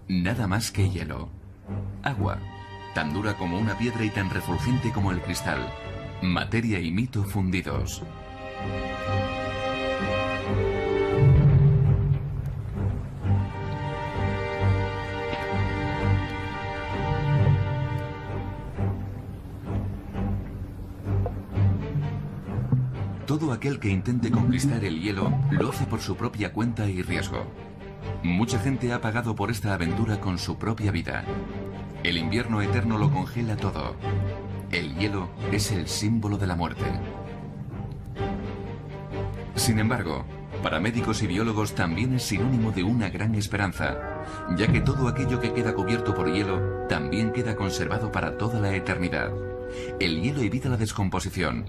Nada más que hielo. Agua, tan dura como una piedra y tan refulgente como el cristal. Materia y mito fundidos. Todo aquel que intente conquistar el hielo lo hace por su propia cuenta y riesgo. Mucha gente ha pagado por esta aventura con su propia vida. El invierno eterno lo congela todo. El hielo es el símbolo de la muerte. Sin embargo, para médicos y biólogos también es sinónimo de una gran esperanza, ya que todo aquello que queda cubierto por hielo también queda conservado para toda la eternidad. El hielo evita la descomposición.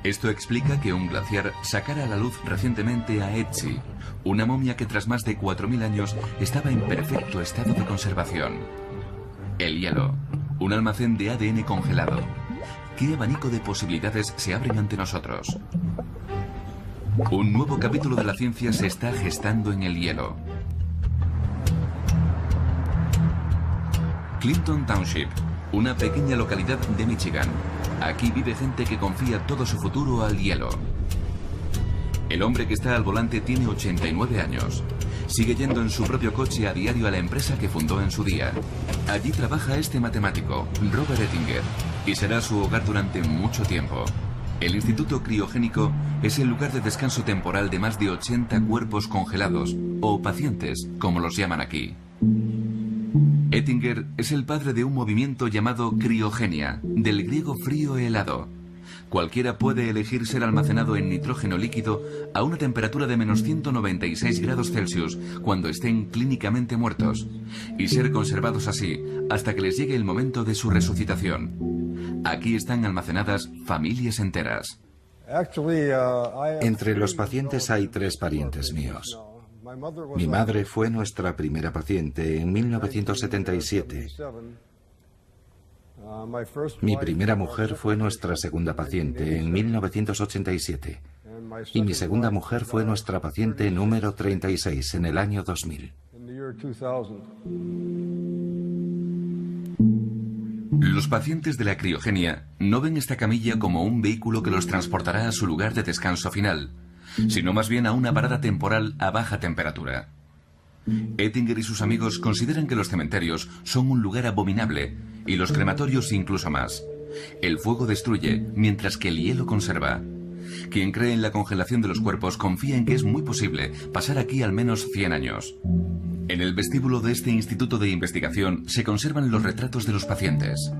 Esto explica que un glaciar sacara a la luz recientemente a Ötzi, una momia que tras más de 4000 años estaba en perfecto estado de conservación. El hielo, un almacén de ADN congelado. ¿Qué abanico de posibilidades se abren ante nosotros? Un nuevo capítulo de la ciencia se está gestando en el hielo. Clinton Township, una pequeña localidad de Michigan. Aquí vive gente que confía todo su futuro al hielo. El hombre que está al volante tiene 89 años. Sigue yendo en su propio coche a diario a la empresa que fundó en su día. Allí trabaja este matemático, Robert Ettinger, y será su hogar durante mucho tiempo. El Instituto Criogénico es el lugar de descanso temporal de más de 80 cuerpos congelados, o pacientes, como los llaman aquí. Ettinger es el padre de un movimiento llamado criogenia, del griego frío e helado. Cualquiera puede elegir ser almacenado en nitrógeno líquido a una temperatura de menos 196 grados Celsius cuando estén clínicamente muertos, y ser conservados así hasta que les llegue el momento de su resucitación. Aquí están almacenadas familias enteras. Entre los pacientes hay 3 parientes míos. Mi madre fue nuestra primera paciente en 1977. Mi primera mujer fue nuestra segunda paciente en 1987. Y mi segunda mujer fue nuestra paciente número 36 en el año 2000. Los pacientes de la criogenia no ven esta camilla como un vehículo que los transportará a su lugar de descanso final, sino más bien a una parada temporal a baja temperatura. Ettinger y sus amigos consideran que los cementerios son un lugar abominable y los crematorios incluso más. El fuego destruye, mientras que el hielo conserva. Quien cree en la congelación de los cuerpos confía en que es muy posible pasar aquí al menos 100 años. En el vestíbulo de este instituto de investigación se conservan los retratos de los pacientes.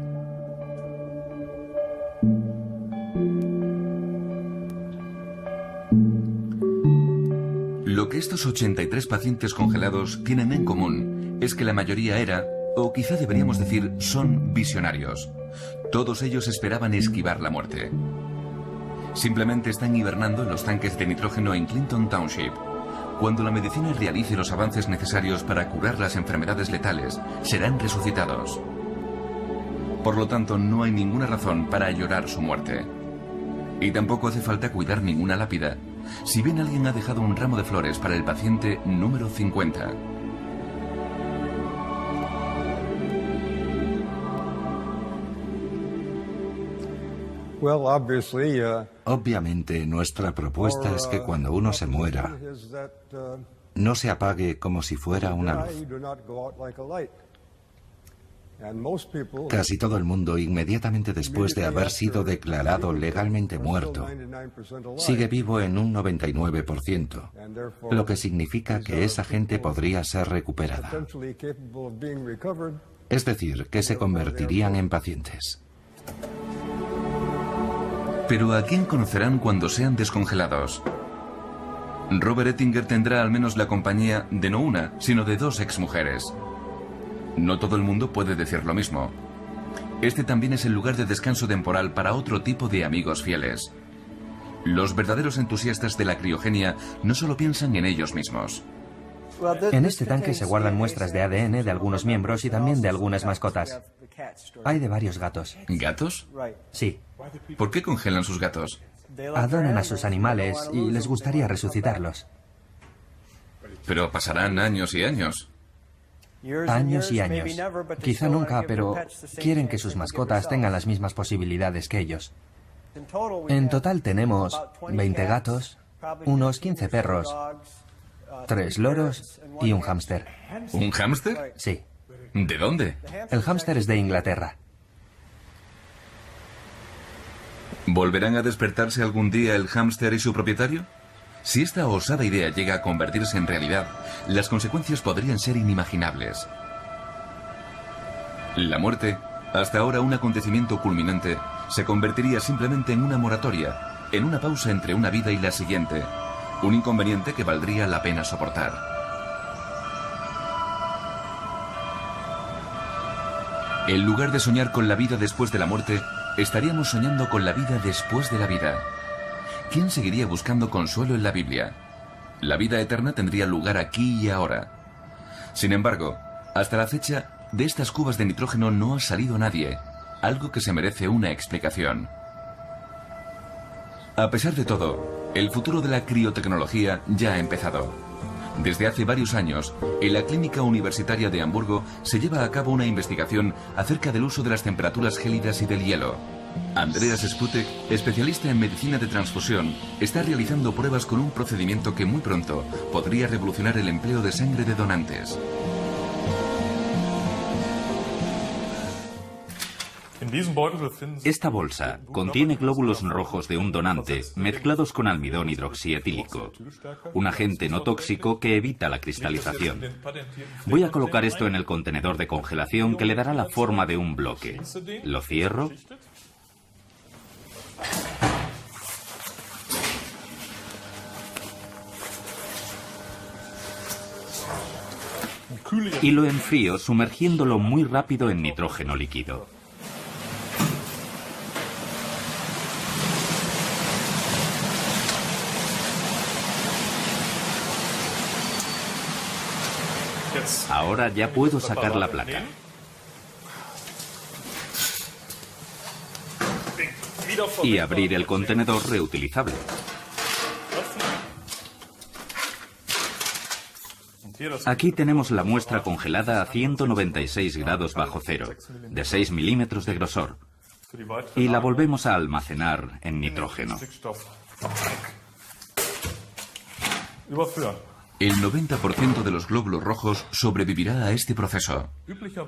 Lo que estos 83 pacientes congelados tienen en común es que la mayoría era, o quizá deberíamos decir, son visionarios. Todos ellos esperaban esquivar la muerte. Simplemente están hibernando en los tanques de nitrógeno en Clinton Township. Cuando la medicina realice los avances necesarios para curar las enfermedades letales, serán resucitados. Por lo tanto, no hay ninguna razón para llorar su muerte. Y tampoco hace falta cuidar ninguna lápida. Si bien alguien ha dejado un ramo de flores para el paciente número 50. Obviamente, nuestra propuesta es que cuando uno se muera, no se apague como si fuera una luz. Casi todo el mundo, inmediatamente después de haber sido declarado legalmente muerto, sigue vivo en un 99%, lo que significa que esa gente podría ser recuperada. Es decir, que se convertirían en pacientes. Pero ¿a quién conocerán cuando sean descongelados? Robert Ettinger tendrá al menos la compañía de no una, sino de 2 exmujeres. No todo el mundo puede decir lo mismo. Este también es el lugar de descanso temporal para otro tipo de amigos fieles. Los verdaderos entusiastas de la criogenia no solo piensan en ellos mismos. En este tanque se guardan muestras de ADN de algunos miembros y también de algunas mascotas. Hay de varios gatos. ¿Gatos? Sí. ¿Por qué congelan sus gatos? Adoran a sus animales y les gustaría resucitarlos. Pero pasarán años y años. Años y años. Quizá nunca, pero quieren que sus mascotas tengan las mismas posibilidades que ellos. En total tenemos 20 gatos, unos 15 perros, 3 loros y un hámster. ¿Un hámster? Sí. ¿De dónde? El hámster es de Inglaterra. ¿Volverán a despertarse algún día el hámster y su propietario? Si esta osada idea llega a convertirse en realidad, las consecuencias podrían ser inimaginables. La muerte, hasta ahora un acontecimiento culminante, se convertiría simplemente en una moratoria, en una pausa entre una vida y la siguiente, un inconveniente que valdría la pena soportar. En lugar de soñar con la vida después de la muerte, estaríamos soñando con la vida después de la vida. ¿Quién seguiría buscando consuelo en la Biblia? La vida eterna tendría lugar aquí y ahora. Sin embargo, hasta la fecha, de estas cubas de nitrógeno no ha salido nadie, algo que se merece una explicación. A pesar de todo, el futuro de la criotecnología ya ha empezado. Desde hace varios años, en la Clínica Universitaria de Hamburgo se lleva a cabo una investigación acerca del uso de las temperaturas gélidas y del hielo. Andreas Sputek, especialista en medicina de transfusión, está realizando pruebas con un procedimiento que muy pronto podría revolucionar el empleo de sangre de donantes. Esta bolsa contiene glóbulos rojos de un donante mezclados con almidón hidroxietílico, un agente no tóxico que evita la cristalización. Voy a colocar esto en el contenedor de congelación que le dará la forma de un bloque. Lo cierro. Y lo enfrío sumergiéndolo muy rápido en nitrógeno líquido. Ahora ya puedo sacar la placa. Y abrir el contenedor reutilizable. Aquí tenemos la muestra congelada a 196 grados bajo cero, de 6 milímetros de grosor. Y la volvemos a almacenar en nitrógeno. El 90% de los glóbulos rojos sobrevivirá a este proceso.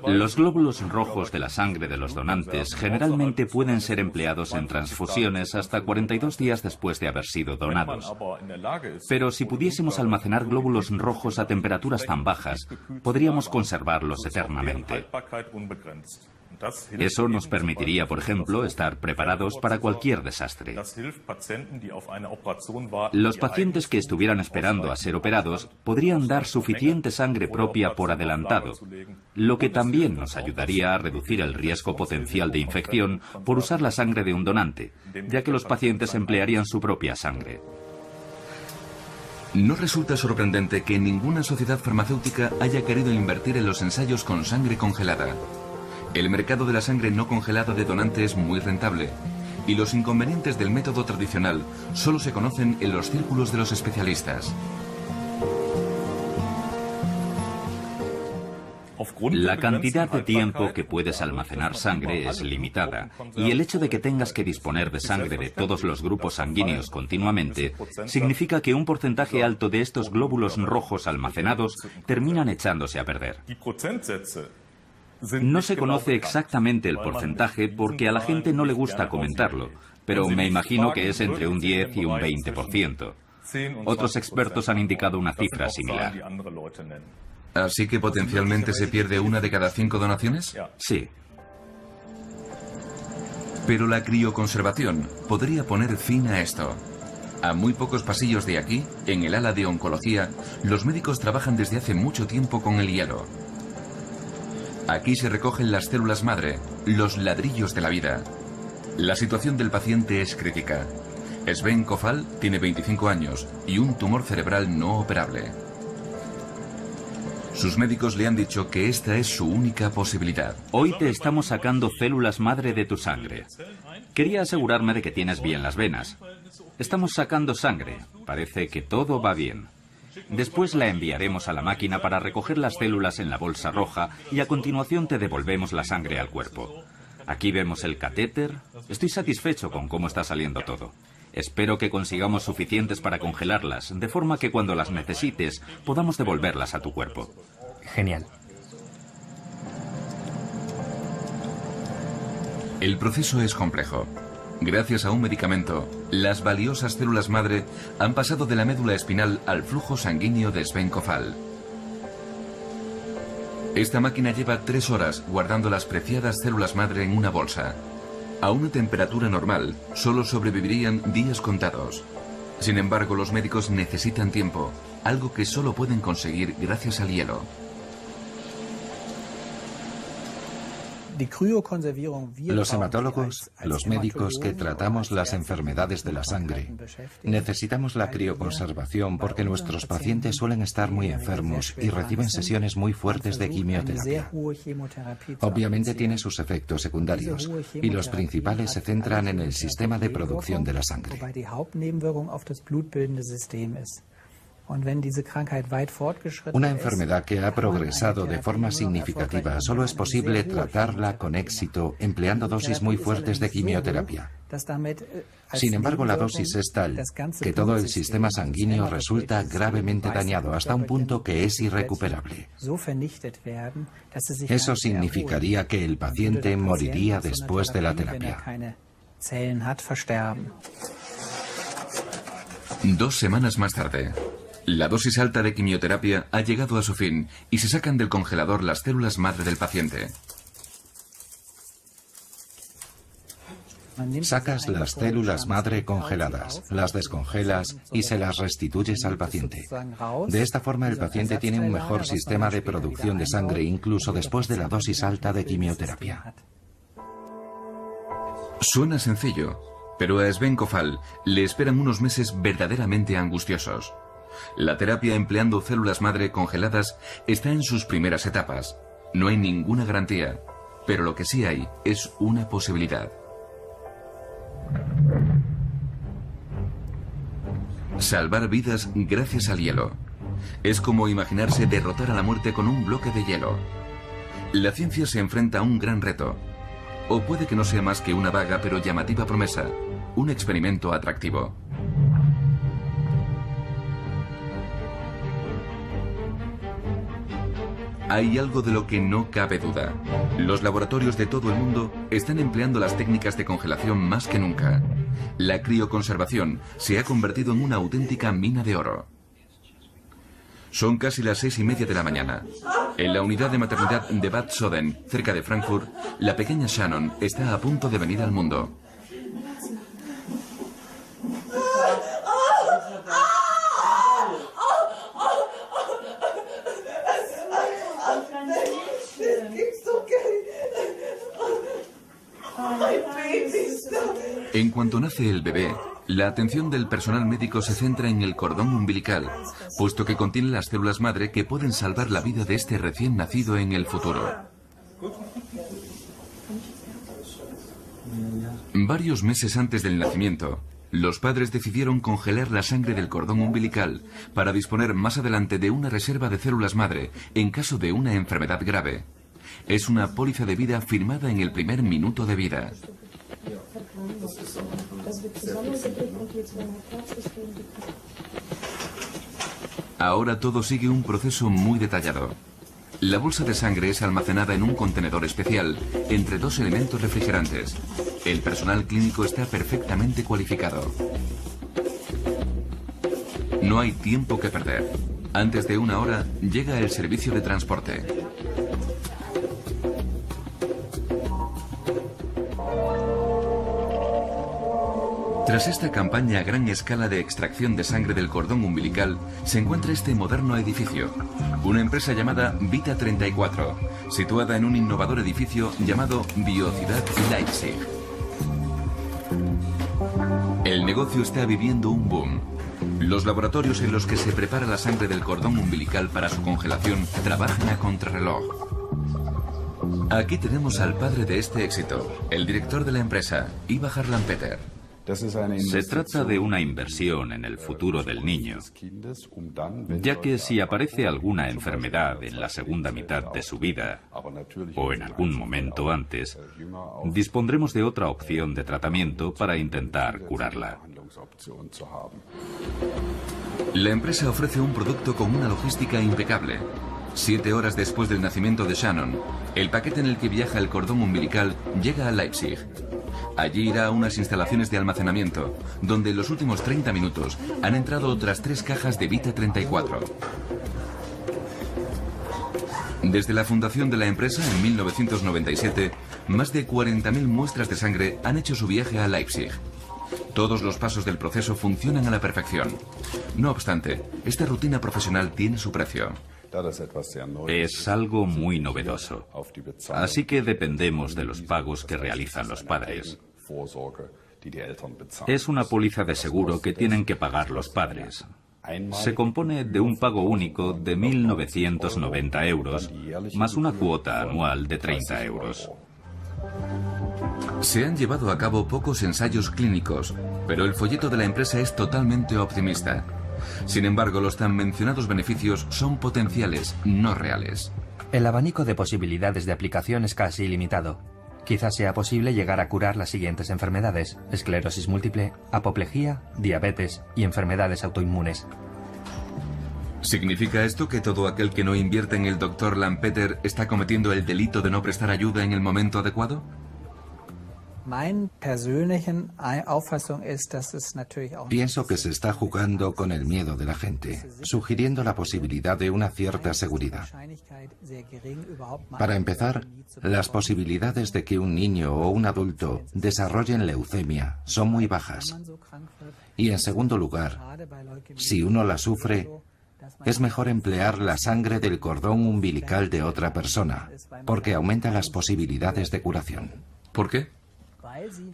Los glóbulos rojos de la sangre de los donantes generalmente pueden ser empleados en transfusiones hasta 42 días después de haber sido donados. Pero si pudiésemos almacenar glóbulos rojos a temperaturas tan bajas, podríamos conservarlos eternamente. Eso nos permitiría, por ejemplo, estar preparados para cualquier desastre. Los pacientes que estuvieran esperando a ser operados podrían dar suficiente sangre propia por adelantado, lo que también nos ayudaría a reducir el riesgo potencial de infección por usar la sangre de un donante, ya que los pacientes emplearían su propia sangre. No resulta sorprendente que ninguna sociedad farmacéutica haya querido invertir en los ensayos con sangre congelada. El mercado de la sangre no congelada de donante es muy rentable, y los inconvenientes del método tradicional solo se conocen en los círculos de los especialistas. La cantidad de tiempo que puedes almacenar sangre es limitada, y el hecho de que tengas que disponer de sangre de todos los grupos sanguíneos continuamente significa que un porcentaje alto de estos glóbulos rojos almacenados terminan echándose a perder. No se conoce exactamente el porcentaje porque a la gente no le gusta comentarlo, pero me imagino que es entre un 10 y un 20%. Otros expertos han indicado una cifra similar. ¿Así que potencialmente se pierde una de cada 5 donaciones? Sí. Pero la crioconservación podría poner fin a esto. A muy pocos pasillos de aquí, en el ala de oncología, los médicos trabajan desde hace mucho tiempo con el hielo. Aquí se recogen las células madre, los ladrillos de la vida. La situación del paciente es crítica. Sven Kofal tiene 25 años y un tumor cerebral no operable. Sus médicos le han dicho que esta es su única posibilidad. Hoy te estamos sacando células madre de tu sangre. Quería asegurarme de que tienes bien las venas. Estamos sacando sangre. Parece que todo va bien. Después la enviaremos a la máquina para recoger las células en la bolsa roja y a continuación te devolvemos la sangre al cuerpo. Aquí vemos el catéter. Estoy satisfecho con cómo está saliendo todo. Espero que consigamos suficientes para congelarlas, de forma que cuando las necesites podamos devolverlas a tu cuerpo. Genial. El proceso es complejo. Gracias a un medicamento, las valiosas células madre han pasado de la médula espinal al flujo sanguíneo de Sven Kofal. Esta máquina lleva 3 horas guardando las preciadas células madre en una bolsa. A una temperatura normal, solo sobrevivirían días contados. Sin embargo, los médicos necesitan tiempo, algo que solo pueden conseguir gracias al hielo. Los hematólogos, los médicos que tratamos las enfermedades de la sangre, necesitamos la crioconservación porque nuestros pacientes suelen estar muy enfermos y reciben sesiones muy fuertes de quimioterapia. Obviamente tiene sus efectos secundarios y los principales se centran en el sistema de producción de la sangre. Una enfermedad que ha progresado de forma significativa solo es posible tratarla con éxito empleando dosis muy fuertes de quimioterapia. Sin embargo, la dosis es tal que todo el sistema sanguíneo resulta gravemente dañado hasta un punto que es irrecuperable. Eso significaría que el paciente moriría después de la terapia. 2 semanas más tarde. La dosis alta de quimioterapia ha llegado a su fin y se sacan del congelador las células madre del paciente. Sacas las células madre congeladas, las descongelas y se las restituyes al paciente. De esta forma el paciente tiene un mejor sistema de producción de sangre incluso después de la dosis alta de quimioterapia. Suena sencillo, pero a Sven Kofal le esperan unos meses verdaderamente angustiosos. La terapia empleando células madre congeladas está en sus primeras etapas. No hay ninguna garantía, pero lo que sí hay es una posibilidad. Salvar vidas gracias al hielo. Es como imaginarse derrotar a la muerte con un bloque de hielo. La ciencia se enfrenta a un gran reto. O puede que no sea más que una vaga pero llamativa promesa, un experimento atractivo. Hay algo de lo que no cabe duda. Los laboratorios de todo el mundo están empleando las técnicas de congelación más que nunca. La crioconservación se ha convertido en una auténtica mina de oro. Son casi las 6:30 de la mañana. En la unidad de maternidad de Bad Soden, cerca de Frankfurt, la pequeña Shannon está a punto de venir al mundo. En cuanto nace el bebé, la atención del personal médico se centra en el cordón umbilical, puesto que contiene las células madre que pueden salvar la vida de este recién nacido en el futuro. Varios meses antes del nacimiento, los padres decidieron congelar la sangre del cordón umbilical para disponer más adelante de una reserva de células madre en caso de una enfermedad grave. Es una póliza de vida firmada en el primer minuto de vida. Ahora todo sigue un proceso muy detallado. La bolsa de sangre es almacenada en un contenedor especial entre 2 elementos refrigerantes. El personal clínico está perfectamente cualificado. No hay tiempo que perder. Antes de 1 hora llega el servicio de transporte. Tras esta campaña a gran escala de extracción de sangre del cordón umbilical, se encuentra este moderno edificio, una empresa llamada Vita 34, situada en un innovador edificio llamado Biociudad Leipzig. El negocio está viviendo un boom. Los laboratorios en los que se prepara la sangre del cordón umbilical para su congelación trabajan a contrarreloj. Aquí tenemos al padre de este éxito, el director de la empresa, Ivar Harlan Peter. Se trata de una inversión en el futuro del niño, ya que si aparece alguna enfermedad en la segunda mitad de su vida, o en algún momento antes, dispondremos de otra opción de tratamiento para intentar curarla. La empresa ofrece un producto con una logística impecable. 7 horas después del nacimiento de Shannon, el paquete en el que viaja el cordón umbilical llega a Leipzig. Allí irá a unas instalaciones de almacenamiento, donde en los últimos 30 minutos han entrado otras 3 cajas de Vita 34. Desde la fundación de la empresa en 1997, más de 40.000 muestras de sangre han hecho su viaje a Leipzig. Todos los pasos del proceso funcionan a la perfección. No obstante, esta rutina profesional tiene su precio. Es algo muy novedoso, así que dependemos de los pagos que realizan los padres. Es una póliza de seguro que tienen que pagar los padres. Se compone de un pago único de 1.990 euros, más una cuota anual de 30 euros. Se han llevado a cabo pocos ensayos clínicos, pero el folleto de la empresa es totalmente optimista. Sin embargo, los tan mencionados beneficios son potenciales, no reales. El abanico de posibilidades de aplicación es casi ilimitado. Quizás sea posible llegar a curar las siguientes enfermedades: esclerosis múltiple, apoplejía, diabetes y enfermedades autoinmunes. ¿Significa esto que todo aquel que no invierte en el Dr. Lampeter está cometiendo el delito de no prestar ayuda en el momento adecuado? Pienso que se está jugando con el miedo de la gente, sugiriendo la posibilidad de una cierta seguridad. Para empezar, las posibilidades de que un niño o un adulto desarrollen leucemia son muy bajas. Y en segundo lugar, si uno la sufre, es mejor emplear la sangre del cordón umbilical de otra persona, porque aumenta las posibilidades de curación. ¿Por qué?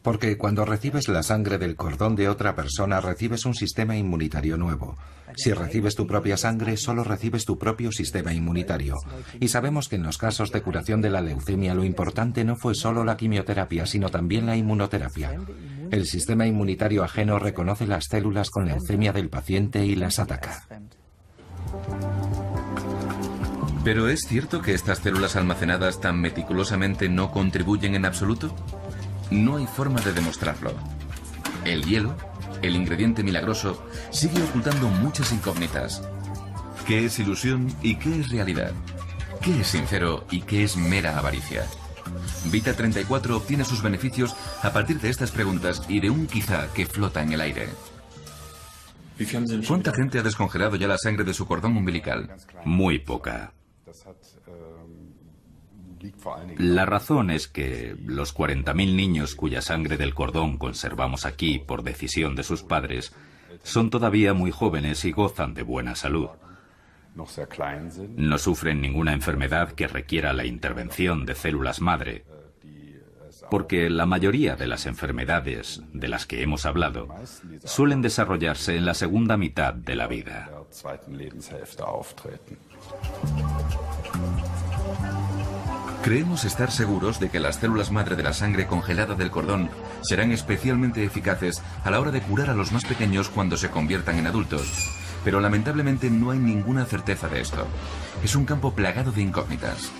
Porque cuando recibes la sangre del cordón de otra persona, recibes un sistema inmunitario nuevo. Si recibes tu propia sangre, solo recibes tu propio sistema inmunitario. Y sabemos que en los casos de curación de la leucemia, lo importante no fue solo la quimioterapia, sino también la inmunoterapia. El sistema inmunitario ajeno reconoce las células con leucemia del paciente y las ataca. ¿Pero es cierto que estas células almacenadas tan meticulosamente no contribuyen en absoluto? No hay forma de demostrarlo. El hielo, el ingrediente milagroso, sigue ocultando muchas incógnitas. ¿Qué es ilusión y qué es realidad? ¿Qué es sincero y qué es mera avaricia? Vita 34 obtiene sus beneficios a partir de estas preguntas y de un quizá que flota en el aire. ¿Cuánta gente ha descongelado ya la sangre de su cordón umbilical? Muy poca. La razón es que los 40.000 niños cuya sangre del cordón conservamos aquí por decisión de sus padres son todavía muy jóvenes y gozan de buena salud. No sufren ninguna enfermedad que requiera la intervención de células madre, porque la mayoría de las enfermedades de las que hemos hablado suelen desarrollarse en la segunda mitad de la vida. Creemos estar seguros de que las células madre de la sangre congelada del cordón serán especialmente eficaces a la hora de curar a los más pequeños cuando se conviertan en adultos. Pero lamentablemente no hay ninguna certeza de esto. Es un campo plagado de incógnitas.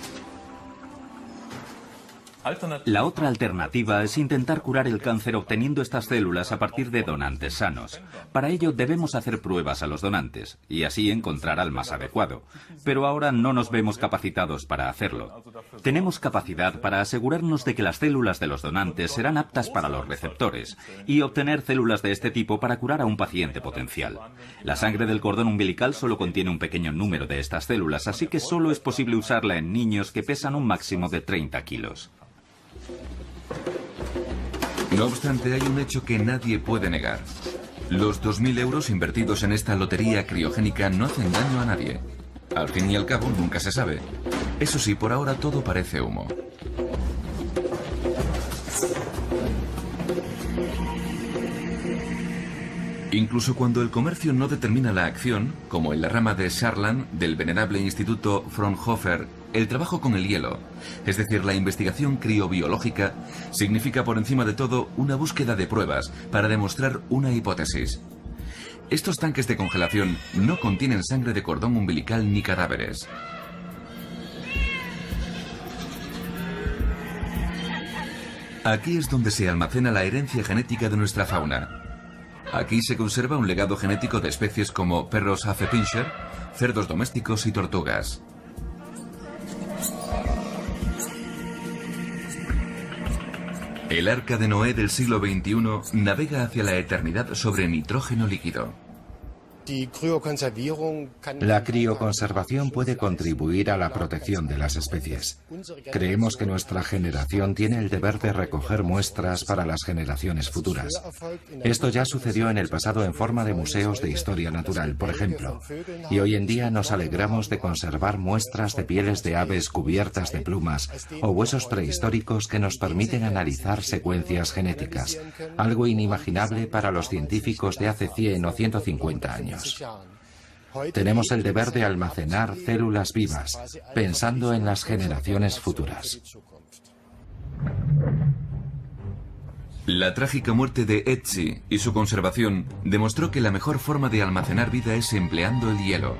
La otra alternativa es intentar curar el cáncer obteniendo estas células a partir de donantes sanos. Para ello debemos hacer pruebas a los donantes y así encontrar al más adecuado. Pero ahora no nos vemos capacitados para hacerlo. Tenemos capacidad para asegurarnos de que las células de los donantes serán aptas para los receptores y obtener células de este tipo para curar a un paciente potencial. La sangre del cordón umbilical solo contiene un pequeño número de estas células, así que solo es posible usarla en niños que pesan un máximo de 30 kilos. No obstante, hay un hecho que nadie puede negar. Los 2.000 euros invertidos en esta lotería criogénica no hacen daño a nadie. Al fin y al cabo, nunca se sabe. Eso sí, por ahora todo parece humo. Incluso cuando el comercio no determina la acción, como en la rama de Saarland del venerable Instituto Fraunhofer, el trabajo con el hielo, es decir, la investigación criobiológica, significa por encima de todo una búsqueda de pruebas para demostrar una hipótesis. Estos tanques de congelación no contienen sangre de cordón umbilical ni cadáveres. Aquí es donde se almacena la herencia genética de nuestra fauna. Aquí se conserva un legado genético de especies como perros Hafenpincher, cerdos domésticos y tortugas. El arca de Noé del siglo XXI navega hacia la eternidad sobre nitrógeno líquido. La crioconservación puede contribuir a la protección de las especies. Creemos que nuestra generación tiene el deber de recoger muestras para las generaciones futuras. Esto ya sucedió en el pasado en forma de museos de historia natural, por ejemplo. Y hoy en día nos alegramos de conservar muestras de pieles de aves cubiertas de plumas o huesos prehistóricos que nos permiten analizar secuencias genéticas, algo inimaginable para los científicos de hace 100 o 150 años. Tenemos el deber de almacenar células vivas, pensando en las generaciones futuras. La trágica muerte de Ötzi y su conservación demostró que la mejor forma de almacenar vida es empleando el hielo.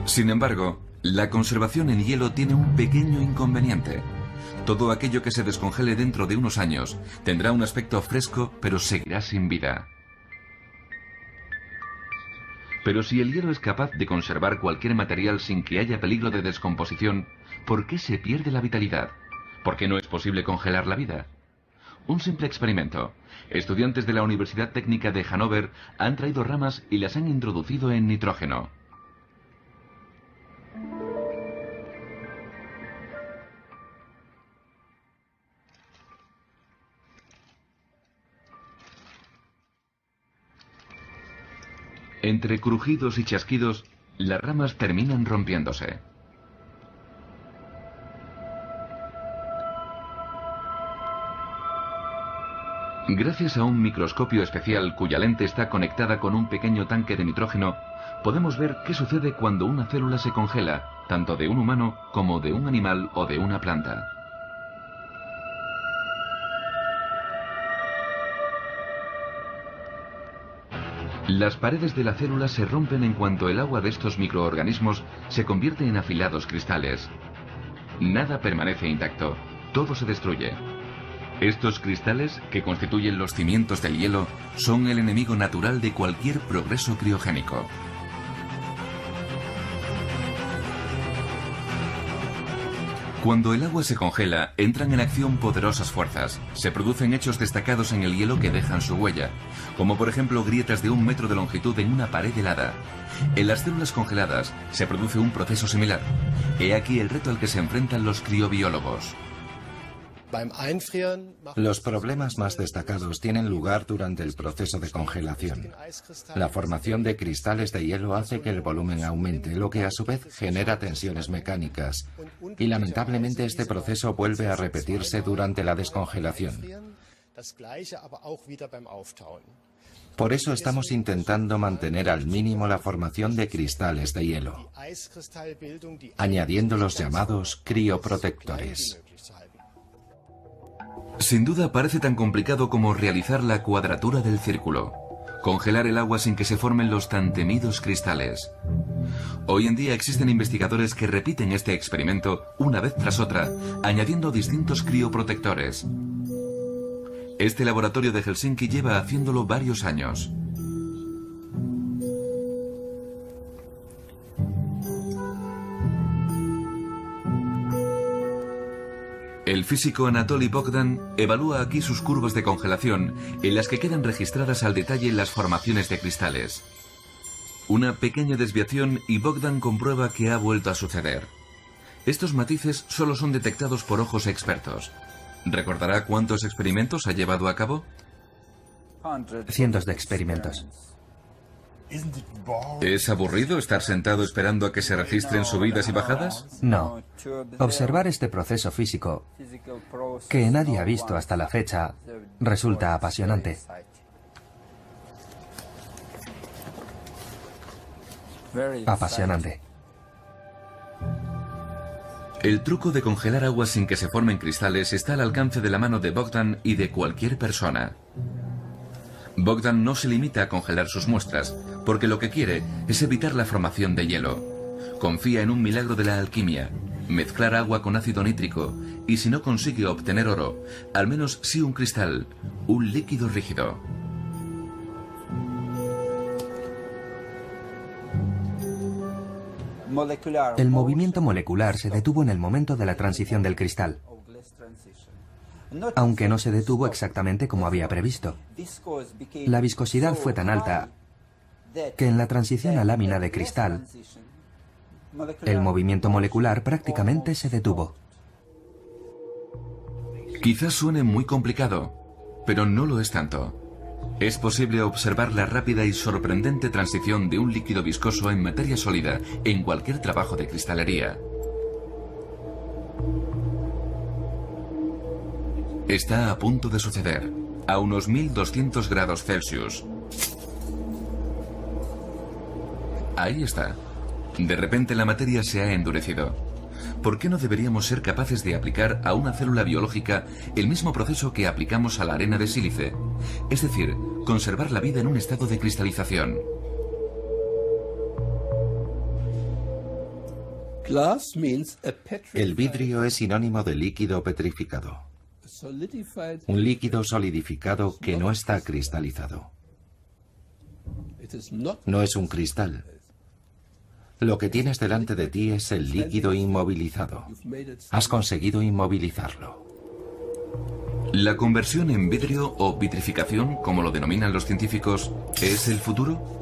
Sin embargo, la conservación en hielo tiene un pequeño inconveniente. Todo aquello que se descongele dentro de unos años tendrá un aspecto fresco, pero seguirá sin vida. Pero si el hielo es capaz de conservar cualquier material sin que haya peligro de descomposición, ¿por qué se pierde la vitalidad? ¿Por qué no es posible congelar la vida? Un simple experimento. Estudiantes de la Universidad Técnica de Hannover han traído ramas y las han introducido en nitrógeno. Entre crujidos y chasquidos, las ramas terminan rompiéndose. Gracias a un microscopio especial cuya lente está conectada con un pequeño tanque de nitrógeno, podemos ver qué sucede cuando una célula se congela, tanto de un humano como de un animal o de una planta. Las paredes de la célula se rompen en cuanto el agua de estos microorganismos se convierte en afilados cristales. Nada permanece intacto, todo se destruye. Estos cristales, que constituyen los cimientos del hielo, son el enemigo natural de cualquier progreso criogénico. Cuando el agua se congela, entran en acción poderosas fuerzas. Se producen hechos destacados en el hielo que dejan su huella, como por ejemplo grietas de 1 metro de longitud en una pared helada. En las células congeladas se produce un proceso similar. He aquí el reto al que se enfrentan los criobiólogos. Los problemas más destacados tienen lugar durante el proceso de congelación. La formación de cristales de hielo hace que el volumen aumente, lo que a su vez genera tensiones mecánicas. Y lamentablemente este proceso vuelve a repetirse durante la descongelación. Por eso estamos intentando mantener al mínimo la formación de cristales de hielo, añadiendo los llamados crioprotectores. Sin duda parece tan complicado como realizar la cuadratura del círculo, congelar el agua sin que se formen los tan temidos cristales. Hoy en día existen investigadores que repiten este experimento una vez tras otra, añadiendo distintos crioprotectores. Este laboratorio de Helsinki lleva haciéndolo varios años. El físico Anatoly Bogdan evalúa aquí sus curvas de congelación, en las que quedan registradas al detalle las formaciones de cristales. Una pequeña desviación y Bogdan comprueba que ha vuelto a suceder. Estos matices solo son detectados por ojos expertos. ¿Recordará cuántos experimentos ha llevado a cabo? Cientos de experimentos. ¿Es aburrido estar sentado esperando a que se registren subidas y bajadas? No. Observar este proceso físico, que nadie ha visto hasta la fecha, resulta apasionante. Apasionante. El truco de congelar agua sin que se formen cristales está al alcance de la mano de Bogdan y de cualquier persona. Bogdan no se limita a congelar sus muestras, porque lo que quiere es evitar la formación de hielo. Confía en un milagro de la alquimia, mezclar agua con ácido nítrico, y si no consigue obtener oro, al menos sí un cristal, un líquido rígido. El movimiento molecular se detuvo en el momento de la transición del cristal, aunque no se detuvo exactamente como había previsto. La viscosidad fue tan alta que en la transición a lámina de cristal, el movimiento molecular prácticamente se detuvo. Quizás suene muy complicado, pero no lo es tanto. Es posible observar la rápida y sorprendente transición de un líquido viscoso en materia sólida en cualquier trabajo de cristalería. Está a punto de suceder, a unos 1200 grados Celsius. Ahí está. De repente la materia se ha endurecido. ¿Por qué no deberíamos ser capaces de aplicar a una célula biológica el mismo proceso que aplicamos a la arena de sílice? Es decir, conservar la vida en un estado de cristalización. El vidrio es sinónimo de líquido petrificado. Un líquido solidificado que no está cristalizado. No es un cristal. Lo que tienes delante de ti es el líquido inmovilizado. Has conseguido inmovilizarlo. ¿La conversión en vidrio o vitrificación, como lo denominan los científicos, es el futuro?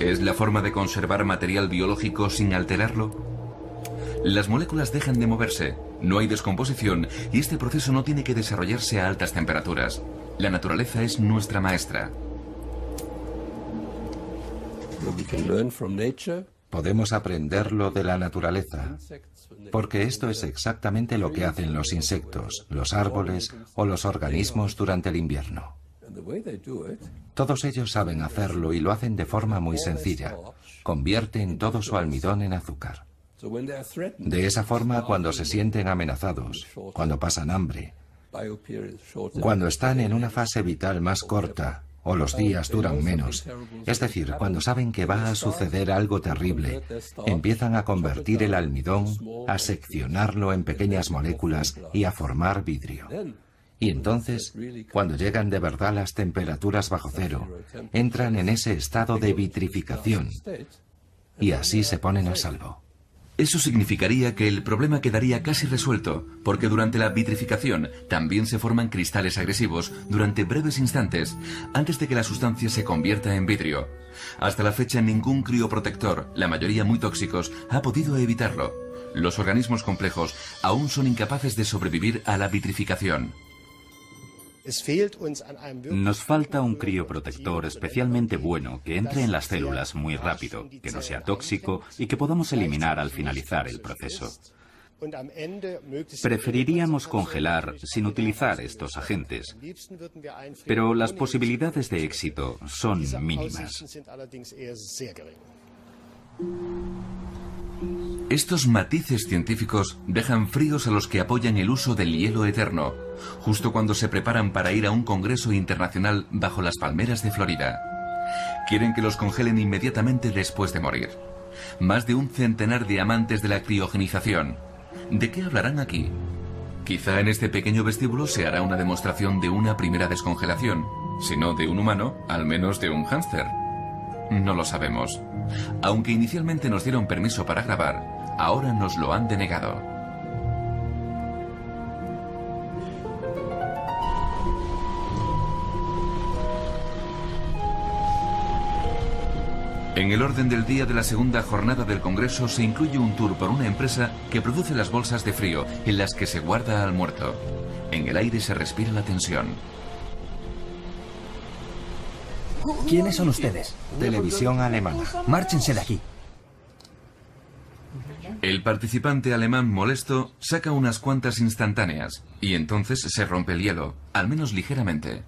¿Es la forma de conservar material biológico sin alterarlo? Las moléculas dejan de moverse, no hay descomposición y este proceso no tiene que desarrollarse a altas temperaturas. La naturaleza es nuestra maestra. Podemos aprenderlo de la naturaleza, porque esto es exactamente lo que hacen los insectos, los árboles o los organismos durante el invierno. Todos ellos saben hacerlo y lo hacen de forma muy sencilla. Convierten todo su almidón en azúcar. De esa forma, cuando se sienten amenazados, cuando pasan hambre, cuando están en una fase vital más corta, o los días duran menos, es decir, cuando saben que va a suceder algo terrible, empiezan a convertir el almidón, a seccionarlo en pequeñas moléculas y a formar vidrio. Y entonces, cuando llegan de verdad las temperaturas bajo cero, entran en ese estado de vitrificación y así se ponen a salvo. Eso significaría que el problema quedaría casi resuelto, porque durante la vitrificación también se forman cristales agresivos durante breves instantes, antes de que la sustancia se convierta en vidrio. Hasta la fecha ningún crioprotector, la mayoría muy tóxicos, ha podido evitarlo. Los organismos complejos aún son incapaces de sobrevivir a la vitrificación. Nos falta un crioprotector especialmente bueno que entre en las células muy rápido, que no sea tóxico y que podamos eliminar al finalizar el proceso. Preferiríamos congelar sin utilizar estos agentes, pero las posibilidades de éxito son mínimas. Estos matices científicos dejan fríos a los que apoyan el uso del hielo eterno, justo cuando se preparan para ir a un congreso internacional bajo las palmeras de Florida. Quieren que los congelen inmediatamente después de morir. Más de un centenar de amantes de la criogenización. ¿De qué hablarán aquí? Quizá en este pequeño vestíbulo se hará una demostración de una primera descongelación. Si no de un humano, al menos de un hámster. No lo sabemos. Aunque inicialmente nos dieron permiso para grabar, ahora nos lo han denegado. En el orden del día de la segunda jornada del Congreso se incluye un tour por una empresa que produce las bolsas de frío en las que se guarda al muerto. En el aire se respira la tensión. ¿Quiénes son ustedes? Televisión alemana. Márchense de aquí. El participante alemán molesto saca unas cuantas instantáneas y entonces se rompe el hielo, al menos ligeramente.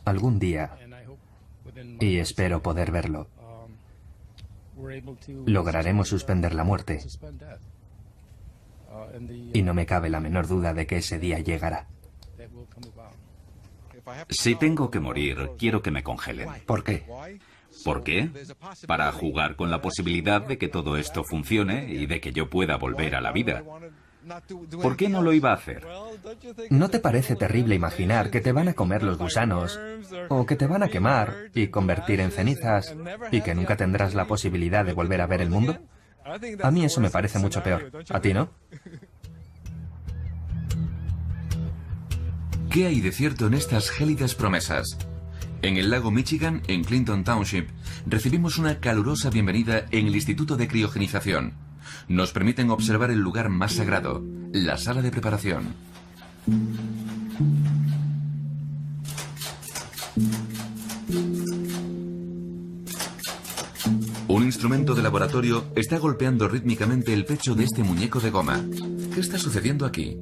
Algún día, y espero poder verlo, lograremos suspender la muerte. Y no me cabe la menor duda de que ese día llegará. Si tengo que morir, quiero que me congelen. ¿Por qué? ¿Por qué? Para jugar con la posibilidad de que todo esto funcione y de que yo pueda volver a la vida. ¿Por qué no lo iba a hacer? ¿No te parece terrible imaginar que te van a comer los gusanos o que te van a quemar y convertir en cenizas y que nunca tendrás la posibilidad de volver a ver el mundo? A mí eso me parece mucho peor. ¿A ti no? ¿Qué hay de cierto en estas gélidas promesas? En el lago Michigan, en Clinton Township, recibimos una calurosa bienvenida en el Instituto de Criogenización. Nos permiten observar el lugar más sagrado, la sala de preparación. Un instrumento de laboratorio está golpeando rítmicamente el pecho de este muñeco de goma. ¿Qué está sucediendo aquí?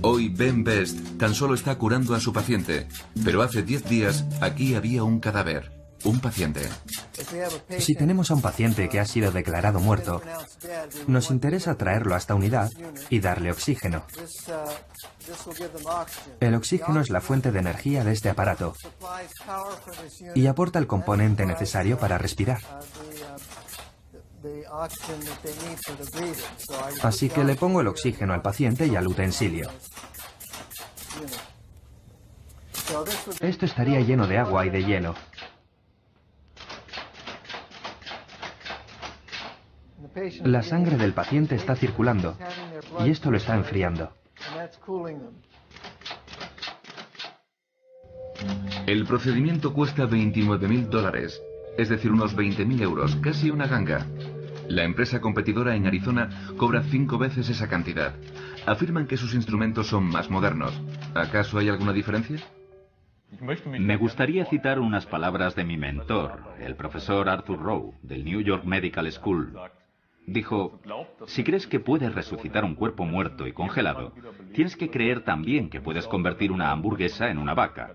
Hoy Ben Best tan solo está curando a su paciente, pero hace 10 días aquí había un cadáver, un paciente. Si tenemos a un paciente que ha sido declarado muerto, nos interesa traerlo a esta unidad y darle oxígeno. El oxígeno es la fuente de energía de este aparato y aporta el componente necesario para respirar. Así que le pongo el oxígeno al paciente y al utensilio. Esto estaría lleno de agua y de hielo. La sangre del paciente está circulando y esto lo está enfriando. El procedimiento cuesta $29.000, es decir, unos 20.000 euros, casi una ganga. La empresa competidora en Arizona cobra 5 veces esa cantidad. Afirman que sus instrumentos son más modernos. ¿Acaso hay alguna diferencia? Me gustaría citar unas palabras de mi mentor, el profesor Arthur Rowe, del New York Medical School. Dijo, si crees que puedes resucitar un cuerpo muerto y congelado, tienes que creer también que puedes convertir una hamburguesa en una vaca.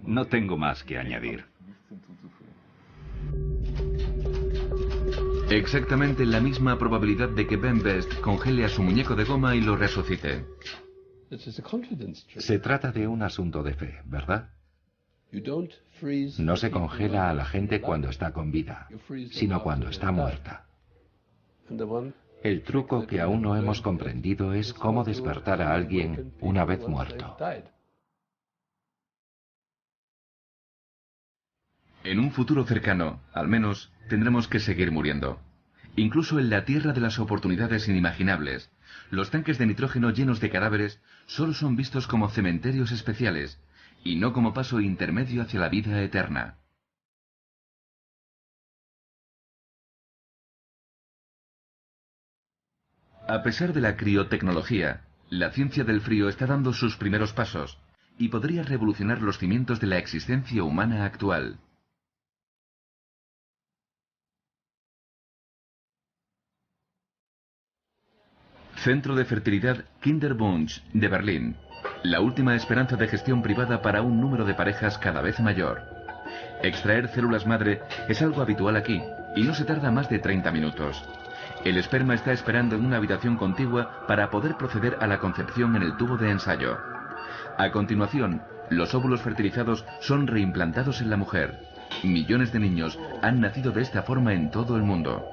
No tengo más que añadir. Exactamente la misma probabilidad de que Ben Best congele a su muñeco de goma y lo resucite. Se trata de un asunto de fe, ¿verdad? No se congela a la gente cuando está con vida, sino cuando está muerta. El truco que aún no hemos comprendido es cómo despertar a alguien una vez muerto. En un futuro cercano, al menos, tendremos que seguir muriendo. Incluso en la tierra de las oportunidades inimaginables, los tanques de nitrógeno llenos de cadáveres solo son vistos como cementerios especiales y no como paso intermedio hacia la vida eterna. A pesar de la criotecnología, la ciencia del frío está dando sus primeros pasos y podría revolucionar los cimientos de la existencia humana actual. Centro de Fertilidad Kinderbunsch de Berlín. La última esperanza de gestión privada para un número de parejas cada vez mayor. Extraer células madre es algo habitual aquí y no se tarda más de 30 minutos. El esperma está esperando en una habitación contigua para poder proceder a la concepción en el tubo de ensayo. A continuación, los óvulos fertilizados son reimplantados en la mujer. Millones de niños han nacido de esta forma en todo el mundo.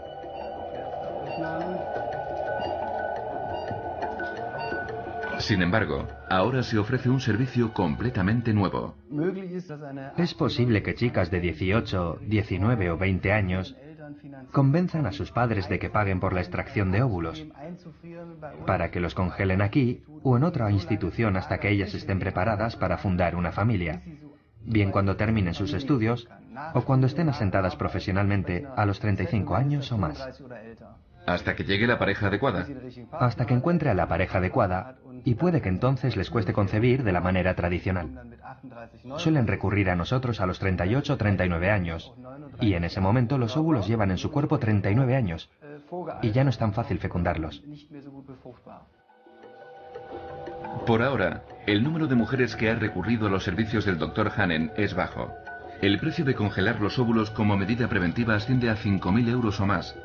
Sin embargo, ahora se ofrece un servicio completamente nuevo. Es posible que chicas de 18, 19 o 20 años convenzan a sus padres de que paguen por la extracción de óvulos, para que los congelen aquí o en otra institución hasta que ellas estén preparadas para fundar una familia, bien cuando terminen sus estudios o cuando estén asentadas profesionalmente a los 35 años o más. Hasta que llegue la pareja adecuada. Hasta que encuentre a la pareja adecuada, y puede que entonces les cueste concebir de la manera tradicional. Suelen recurrir a nosotros a los 38 o 39 años, y en ese momento los óvulos llevan en su cuerpo 39 años, y ya no es tan fácil fecundarlos. Por ahora, El número de mujeres que ha recurrido a los servicios del Dr. Hanen es bajo. El precio de congelar los óvulos como medida preventiva asciende a 5.000 euros o más.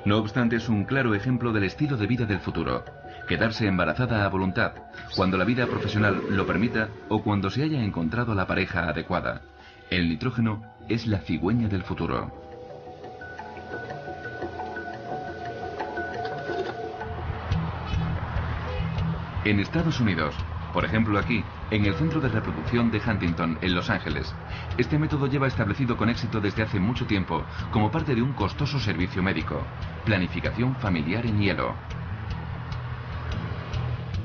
No obstante, es un claro ejemplo del estilo de vida del futuro. Quedarse embarazada a voluntad, cuando la vida profesional lo permita o cuando se haya encontrado la pareja adecuada. El nitrógeno es la cigüeña del futuro. En Estados Unidos, por ejemplo aquí, en el Centro de Reproducción de Huntington, en Los Ángeles, este método lleva establecido con éxito desde hace mucho tiempo como parte de un costoso servicio médico, planificación familiar en hielo.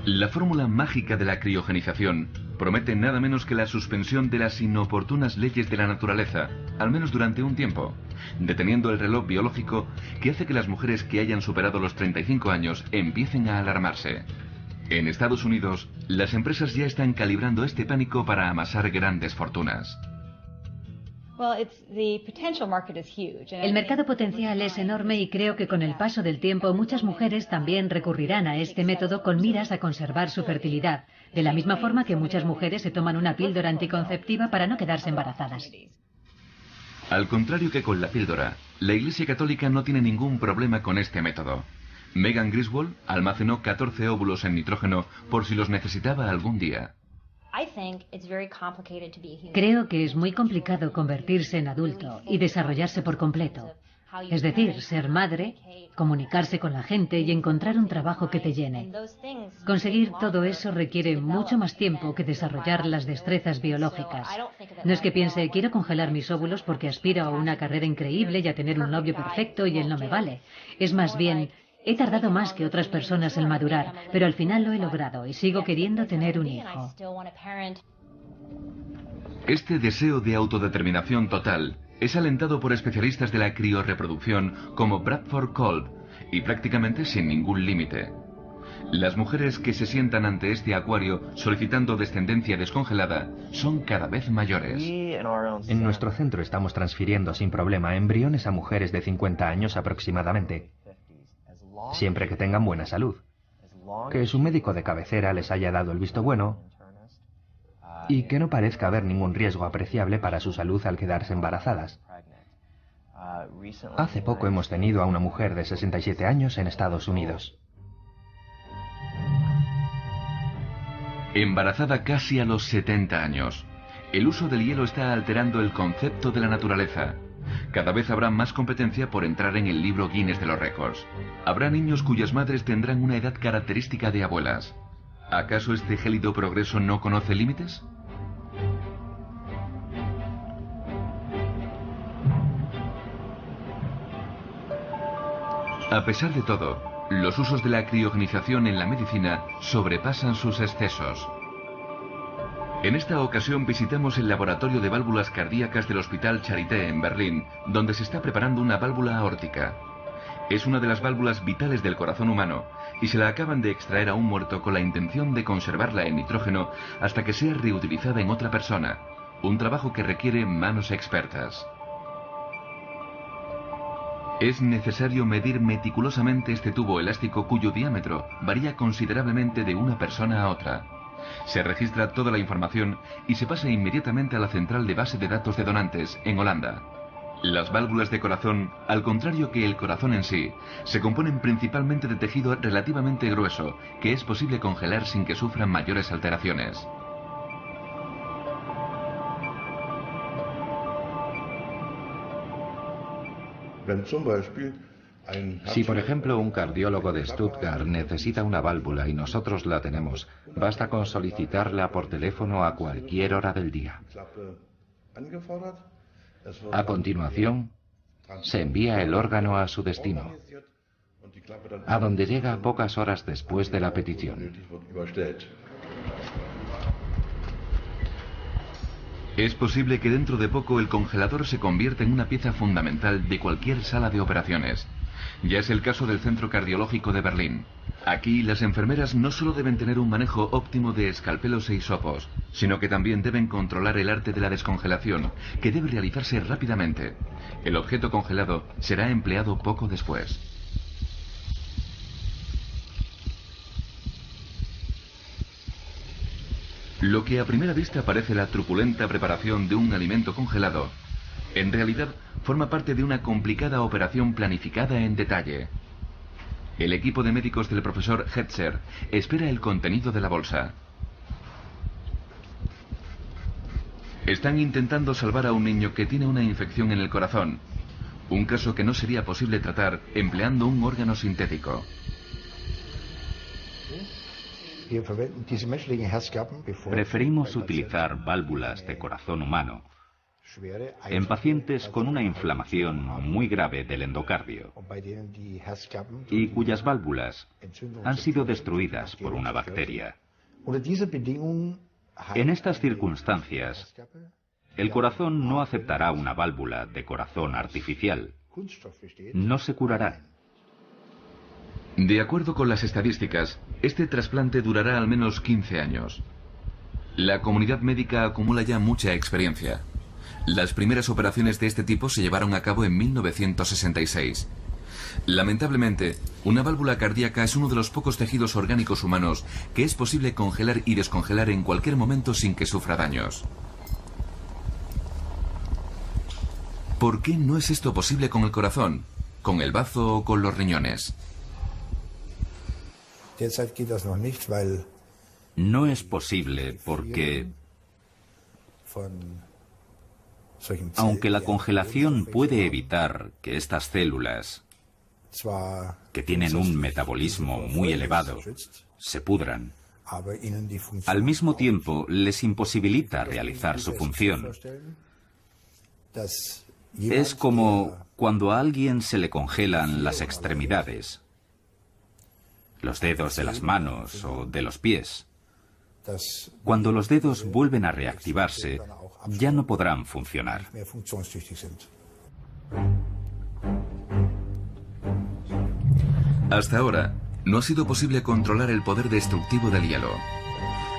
La fórmula mágica de la criogenización promete nada menos que la suspensión de las inoportunas leyes de la naturaleza, al menos durante un tiempo, deteniendo el reloj biológico que hace que las mujeres que hayan superado los 35 años empiecen a alarmarse. En Estados Unidos, las empresas ya están calibrando este pánico para amasar grandes fortunas. El mercado potencial es enorme y creo que con el paso del tiempo muchas mujeres también recurrirán a este método con miras a conservar su fertilidad, de la misma forma que muchas mujeres se toman una píldora anticonceptiva para no quedarse embarazadas. Al contrario que con la píldora, la Iglesia Católica no tiene ningún problema con este método. Megan Griswold almacenó 14 óvulos en nitrógeno por si los necesitaba algún día. Creo que es muy complicado convertirse en adulto y desarrollarse por completo. Es decir, ser madre, comunicarse con la gente y encontrar un trabajo que te llene. Conseguir todo eso requiere mucho más tiempo que desarrollar las destrezas biológicas. No es que piense, quiero congelar mis óvulos porque aspiro a una carrera increíble y a tener un novio perfecto y él no me vale. Es más bien, he tardado más que otras personas en madurar, pero al final lo he logrado y sigo queriendo tener un hijo. Este deseo de autodeterminación total es alentado por especialistas de la criorreproducción como Bradford Kolb y prácticamente sin ningún límite. Las mujeres que se sientan ante este acuario solicitando descendencia descongelada son cada vez mayores. En nuestro centro estamos transfiriendo sin problema embriones a mujeres de 50 años aproximadamente, siempre que tengan buena salud, que su médico de cabecera les haya dado el visto bueno y que no parezca haber ningún riesgo apreciable para su salud al quedarse embarazadas. Hace poco hemos tenido a una mujer de 67 años en Estados Unidos. Embarazada casi a los 70 años. El uso del hielo está alterando el concepto de la naturaleza. Cada vez habrá más competencia por entrar en el libro Guinness de los récords. Habrá niños cuyas madres tendrán una edad característica de abuelas. ¿Acaso este gélido progreso no conoce límites? A pesar de todo, los usos de la criogenización en la medicina sobrepasan sus excesos. En esta ocasión visitamos el laboratorio de válvulas cardíacas del Hospital Charité en Berlín, donde se está preparando una válvula aórtica. Es una de las válvulas vitales del corazón humano y se la acaban de extraer a un muerto con la intención de conservarla en nitrógeno hasta que sea reutilizada en otra persona, un trabajo que requiere manos expertas. Es necesario medir meticulosamente este tubo elástico cuyo diámetro varía considerablemente de una persona a otra. Se registra toda la información y se pasa inmediatamente a la central de base de datos de donantes en Holanda. Las válvulas de corazón, al contrario que el corazón en sí, se componen principalmente de tejido relativamente grueso, que es posible congelar sin que sufran mayores alteraciones. Si, por ejemplo, un cardiólogo de Stuttgart necesita una válvula y nosotros la tenemos, basta con solicitarla por teléfono a cualquier hora del día. A continuación, se envía el órgano a su destino, a donde llega pocas horas después de la petición. Es posible que dentro de poco el congelador se convierta en una pieza fundamental de cualquier sala de operaciones. Ya es el caso del Centro Cardiológico de Berlín. Aquí las enfermeras no solo deben tener un manejo óptimo de escalpelos e hisopos, sino que también deben controlar el arte de la descongelación, que debe realizarse rápidamente. El objeto congelado será empleado poco después. Lo que a primera vista parece la truculenta preparación de un alimento congelado, en realidad forma parte de una complicada operación planificada en detalle. El equipo de médicos del profesor Hetzer espera el contenido de la bolsa. Están intentando salvar a un niño que tiene una infección en el corazón, un caso que no sería posible tratar empleando un órgano sintético. Preferimos utilizar válvulas de corazón humano en pacientes con una inflamación muy grave del endocardio y cuyas válvulas han sido destruidas por una bacteria. En estas circunstancias, el corazón no aceptará una válvula de corazón artificial. No se curará. De acuerdo con las estadísticas, este trasplante durará al menos 15 años. La comunidad médica acumula ya mucha experiencia. Las primeras operaciones de este tipo se llevaron a cabo en 1966. Lamentablemente, una válvula cardíaca es uno de los pocos tejidos orgánicos humanos que es posible congelar y descongelar en cualquier momento sin que sufra daños. ¿Por qué no es esto posible con el corazón, con el bazo o con los riñones? No es posible porque, aunque la congelación puede evitar que estas células, que tienen un metabolismo muy elevado, se pudran, al mismo tiempo les imposibilita realizar su función. Es como cuando a alguien se le congelan las extremidades, los dedos de las manos o de los pies. Cuando los dedos vuelven a reactivarse, ya no podrán funcionar. Hasta ahora, no ha sido posible controlar el poder destructivo del hielo.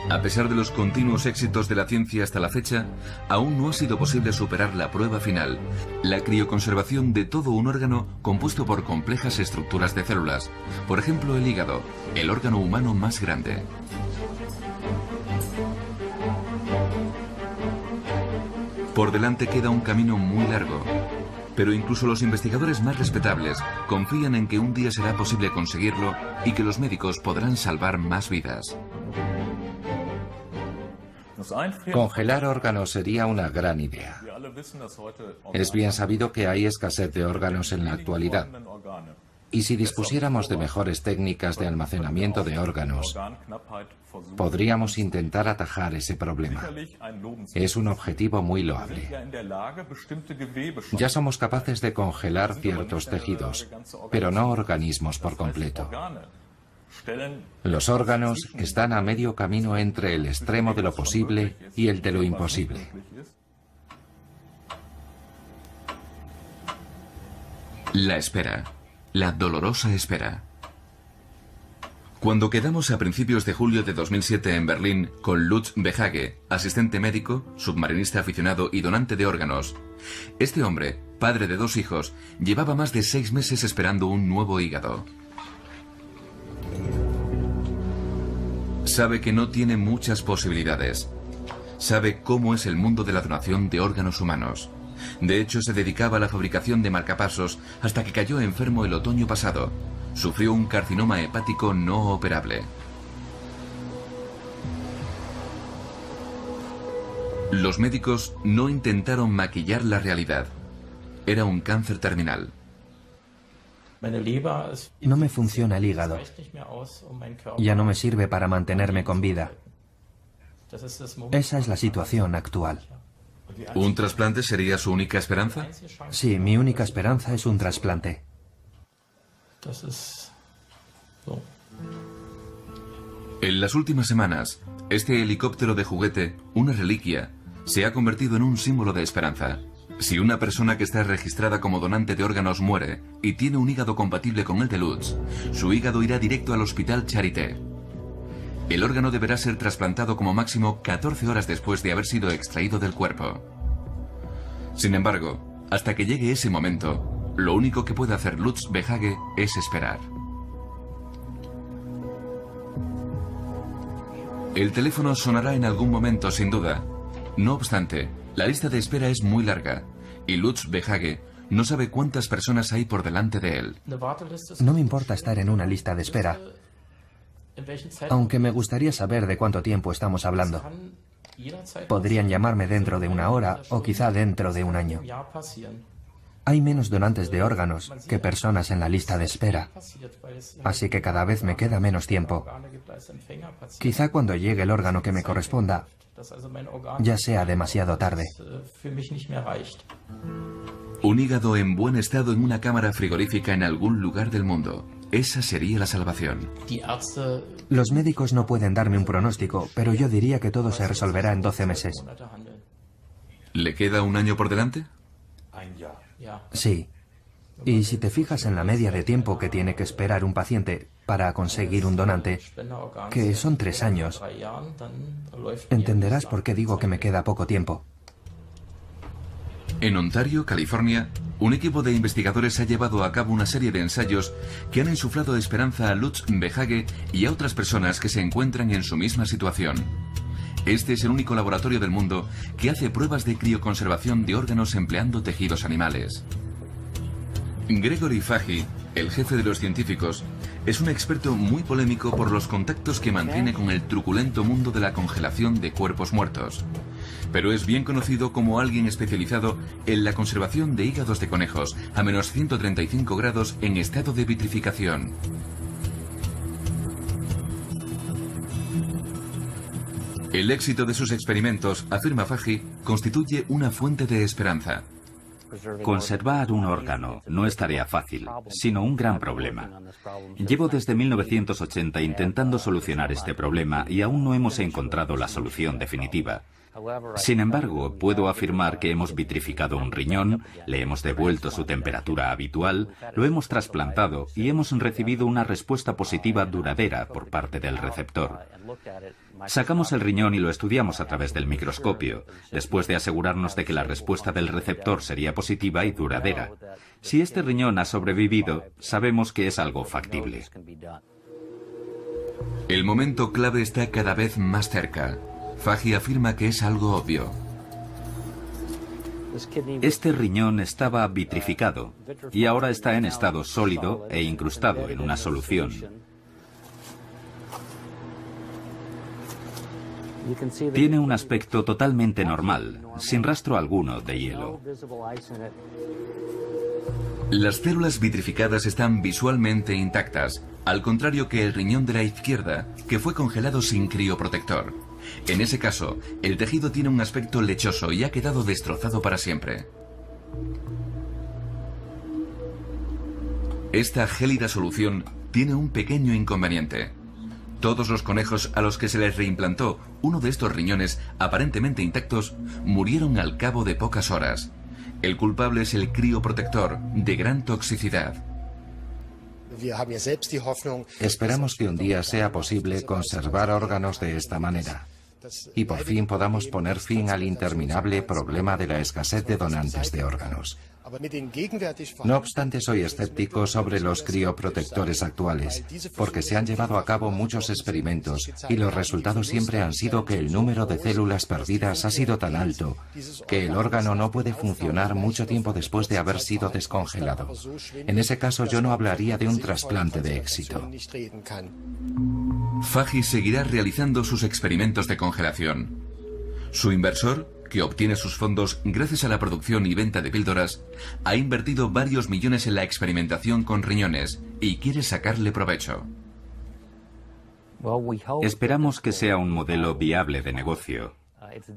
A pesar de los continuos éxitos de la ciencia hasta la fecha, aún no ha sido posible superar la prueba final, la crioconservación de todo un órgano compuesto por complejas estructuras de células, por ejemplo el hígado, el órgano humano más grande. Por delante queda un camino muy largo, pero incluso los investigadores más respetables confían en que un día será posible conseguirlo y que los médicos podrán salvar más vidas. Congelar órganos sería una gran idea. Es bien sabido que hay escasez de órganos en la actualidad. Y si dispusiéramos de mejores técnicas de almacenamiento de órganos, podríamos intentar atajar ese problema. Es un objetivo muy loable. Ya somos capaces de congelar ciertos tejidos, pero no organismos por completo. Los órganos están a medio camino entre el extremo de lo posible y el de lo imposible. La espera. La dolorosa espera. Cuando quedamos a principios de julio de 2007 en Berlín con Lutz Behage, asistente médico, submarinista aficionado y donante de órganos, este hombre, padre de 2 hijos, llevaba más de 6 meses esperando un nuevo hígado. Sabe que no tiene muchas posibilidades. Sabe cómo es el mundo de la donación de órganos humanos. De hecho, se dedicaba a la fabricación de marcapasos hasta que cayó enfermo el otoño pasado. Sufrió un carcinoma hepático no operable. Los médicos no intentaron maquillar la realidad. Era un cáncer terminal. No me funciona el hígado. Ya no me sirve para mantenerme con vida. Esa es la situación actual. ¿Un trasplante sería su única esperanza? Sí, mi única esperanza es un trasplante. En las últimas semanas, este helicóptero de juguete, una reliquia, se ha convertido en un símbolo de esperanza. Si una persona que está registrada como donante de órganos muere y tiene un hígado compatible con el de Lutz, su hígado irá directo al Hospital Charité. El órgano deberá ser trasplantado como máximo 14 horas después de haber sido extraído del cuerpo. Sin embargo, hasta que llegue ese momento, lo único que puede hacer Lutz Behage es esperar. El teléfono sonará en algún momento, sin duda. No obstante, la lista de espera es muy larga, y Lutz Behage no sabe cuántas personas hay por delante de él. No me importa estar en una lista de espera, aunque me gustaría saber de cuánto tiempo estamos hablando. Podrían llamarme dentro de una hora o quizá dentro de un año. Hay menos donantes de órganos que personas en la lista de espera, así que cada vez me queda menos tiempo. Quizá cuando llegue el órgano que me corresponda, ya sea demasiado tarde. Un hígado en buen estado en una cámara frigorífica en algún lugar del mundo. Esa sería la salvación. Los médicos no pueden darme un pronóstico, pero yo diría que todo se resolverá en 12 meses. ¿Le queda un año por delante? Sí. Y si te fijas en la media de tiempo que tiene que esperar un paciente para conseguir un donante, que son 3 años, entenderás por qué digo que me queda poco tiempo. En Ontario, California, un equipo de investigadores ha llevado a cabo una serie de ensayos que han insuflado esperanza a Lutz Behage y a otras personas que se encuentran en su misma situación. Este es el único laboratorio del mundo que hace pruebas de crioconservación de órganos empleando tejidos animales. Gregory Fage, el jefe de los científicos, es un experto muy polémico por los contactos que mantiene con el truculento mundo de la congelación de cuerpos muertos. Pero es bien conocido como alguien especializado en la conservación de hígados de conejos a menos 135 grados en estado de vitrificación. El éxito de sus experimentos, afirma Fage, constituye una fuente de esperanza. Conservar un órgano no es tarea fácil, sino un gran problema. Llevo desde 1980 intentando solucionar este problema y aún no hemos encontrado la solución definitiva. Sin embargo, puedo afirmar que hemos vitrificado un riñón, le hemos devuelto su temperatura habitual, lo hemos trasplantado y hemos recibido una respuesta positiva duradera por parte del receptor. Sacamos el riñón y lo estudiamos a través del microscopio, después de asegurarnos de que la respuesta del receptor sería positiva y duradera. Si este riñón ha sobrevivido, sabemos que es algo factible. El momento clave está cada vez más cerca. Fage afirma que es algo obvio. Este riñón estaba vitrificado y ahora está en estado sólido e incrustado en una solución. Tiene un aspecto totalmente normal, sin rastro alguno de hielo. Las células vitrificadas están visualmente intactas, al contrario que el riñón de la izquierda, que fue congelado sin crioprotector. En ese caso, el tejido tiene un aspecto lechoso y ha quedado destrozado para siempre. Esta gélida solución tiene un pequeño inconveniente. Todos los conejos a los que se les reimplantó uno de estos riñones aparentemente intactos murieron al cabo de pocas horas. El culpable es el crioprotector, de gran toxicidad. Esperamos que un día sea posible conservar órganos de esta manera y por fin podamos poner fin al interminable problema de la escasez de donantes de órganos. No obstante, soy escéptico sobre los crioprotectores actuales, porque se han llevado a cabo muchos experimentos y los resultados siempre han sido que el número de células perdidas ha sido tan alto que el órgano no puede funcionar mucho tiempo después de haber sido descongelado. En ese caso, yo no hablaría de un trasplante de éxito. Fage seguirá realizando sus experimentos de congelación. Su inversor, que obtiene sus fondos gracias a la producción y venta de píldoras, ha invertido varios millones en la experimentación con riñones y quiere sacarle provecho. Esperamos que sea un modelo viable de negocio.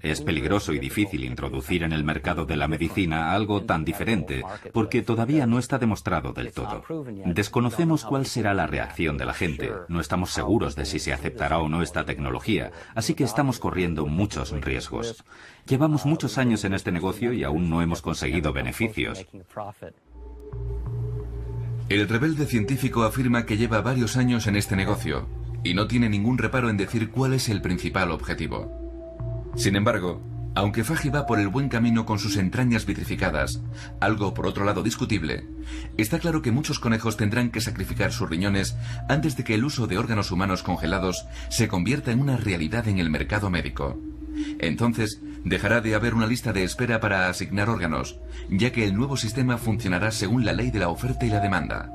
Es peligroso y difícil introducir en el mercado de la medicina algo tan diferente, porque todavía no está demostrado del todo. Desconocemos cuál será la reacción de la gente, no estamos seguros de si se aceptará o no esta tecnología, así que estamos corriendo muchos riesgos. Llevamos muchos años en este negocio y aún no hemos conseguido beneficios. El rebelde científico afirma que lleva varios años en este negocio y no tiene ningún reparo en decir cuál es el principal objetivo. Sin embargo, Aunque Fahey va por el buen camino con sus entrañas vitrificadas, algo por otro lado discutible, está claro que muchos conejos tendrán que sacrificar sus riñones antes de que el uso de órganos humanos congelados se convierta en una realidad en el mercado médico. Entonces, dejará de haber una lista de espera para asignar órganos, ya que el nuevo sistema funcionará según la ley de la oferta y la demanda.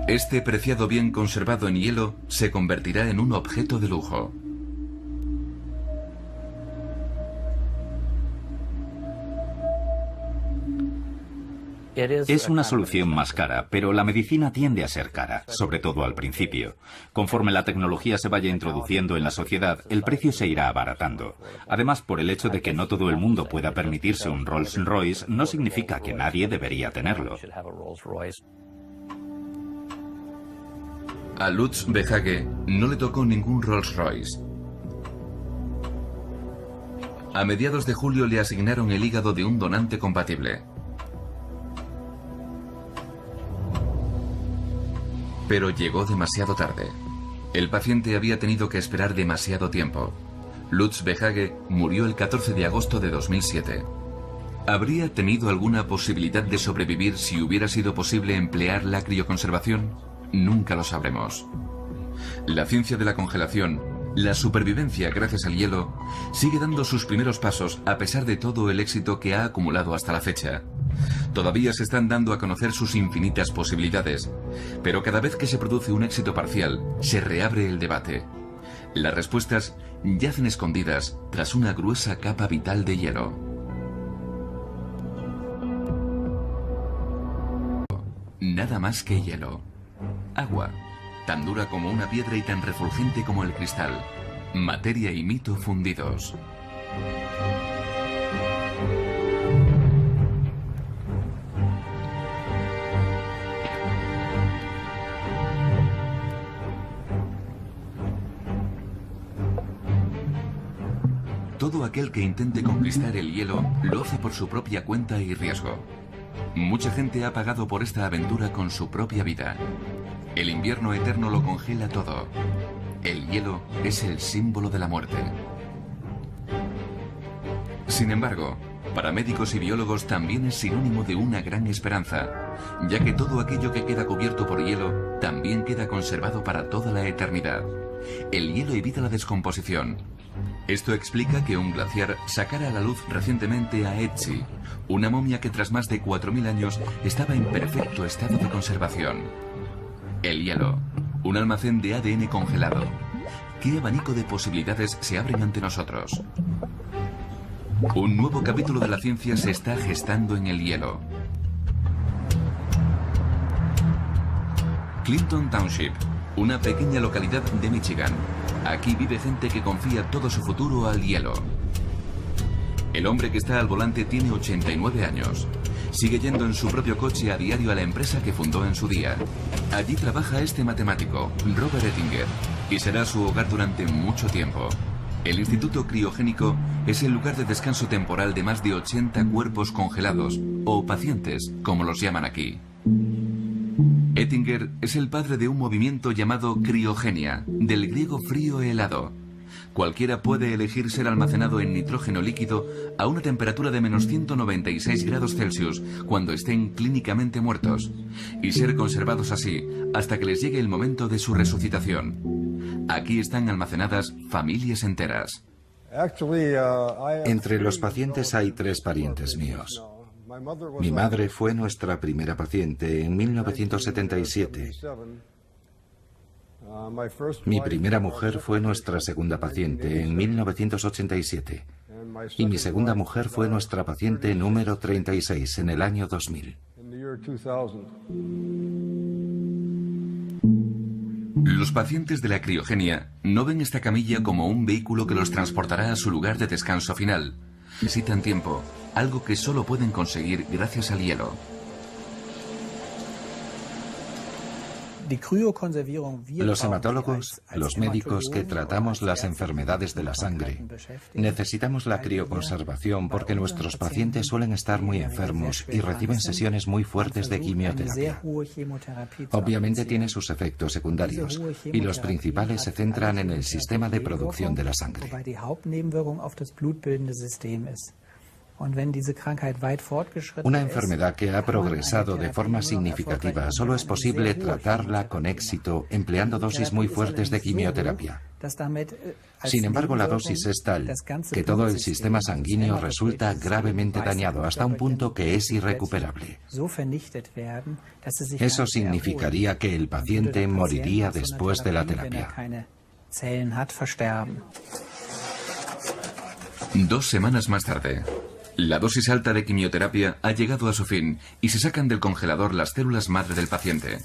Este preciado bien conservado en hielo se convertirá en un objeto de lujo. Es una solución más cara, pero la medicina tiende a ser cara, sobre todo al principio. Conforme la tecnología se vaya introduciendo en la sociedad, el precio se irá abaratando. Además, por el hecho de que no todo el mundo pueda permitirse un Rolls-Royce, no significa que nadie debería tenerlo. A Lutz Behage no le tocó ningún Rolls-Royce. A mediados de julio le asignaron el hígado de un donante compatible. Pero llegó demasiado tarde. El paciente había tenido que esperar demasiado tiempo. Lutz Behage murió el 14 de agosto de 2007. ¿Habría tenido alguna posibilidad de sobrevivir si hubiera sido posible emplear la crioconservación? Nunca lo sabremos. La ciencia de la congelación, la supervivencia gracias al hielo, sigue dando sus primeros pasos a pesar de todo el éxito que ha acumulado hasta la fecha. Todavía se están dando a conocer sus infinitas posibilidades, pero cada vez que se produce un éxito parcial, se reabre el debate. Las respuestas yacen escondidas tras una gruesa capa vital de hielo. Nada más que hielo. Agua, tan dura como una piedra y tan refulgente como el cristal. Materia y mito fundidos. Todo aquel que intente conquistar el hielo lo hace por su propia cuenta y riesgo. Mucha gente ha pagado por esta aventura con su propia vida. El invierno eterno lo congela todo. El hielo es el símbolo de la muerte. Sin embargo, para médicos y biólogos también es sinónimo de una gran esperanza, ya que todo aquello que queda cubierto por hielo también queda conservado para toda la eternidad. El hielo evita la descomposición. Esto explica que un glaciar sacara a la luz recientemente a Ötzi, una momia que tras más de 4.000 años estaba en perfecto estado de conservación. El hielo, un almacén de ADN congelado. ¿Qué abanico de posibilidades se abren ante nosotros? Un nuevo capítulo de la ciencia se está gestando en el hielo. Clinton Township, una pequeña localidad de Michigan. Aquí vive gente que confía todo su futuro al hielo. El hombre que está al volante tiene 89 años. Sigue yendo en su propio coche a diario a la empresa que fundó en su día. Allí trabaja este matemático, Robert Ettinger, y será su hogar durante mucho tiempo. El Instituto Criogénico es el lugar de descanso temporal de más de 80 cuerpos congelados, o pacientes, como los llaman aquí. Ettinger es el padre de un movimiento llamado criogenia, del griego frío helado. Cualquiera puede elegir ser almacenado en nitrógeno líquido a una temperatura de menos 196 grados Celsius cuando estén clínicamente muertos, y ser conservados así hasta que les llegue el momento de su resucitación. Aquí están almacenadas familias enteras. Entre los pacientes hay 3 parientes míos. Mi madre fue nuestra primera paciente en 1977. Mi primera mujer fue nuestra segunda paciente en 1987. Y mi segunda mujer fue nuestra paciente número 36 en el año 2000. Los pacientes de la criogenia no ven esta camilla como un vehículo que los transportará a su lugar de descanso final. Necesitan tiempo, algo que solo pueden conseguir gracias al hielo. Los hematólogos, los médicos que tratamos las enfermedades de la sangre, necesitamos la crioconservación porque nuestros pacientes suelen estar muy enfermos y reciben sesiones muy fuertes de quimioterapia. Obviamente tiene sus efectos secundarios y los principales se centran en el sistema de producción de la sangre. Una enfermedad que ha progresado de forma significativa solo es posible tratarla con éxito empleando dosis muy fuertes de quimioterapia. Sin embargo, la dosis es tal que todo el sistema sanguíneo resulta gravemente dañado hasta un punto que es irrecuperable. Eso significaría que el paciente moriría después de la terapia. 2 semanas más tarde, la dosis alta de quimioterapia ha llegado a su fin y se sacan del congelador las células madre del paciente.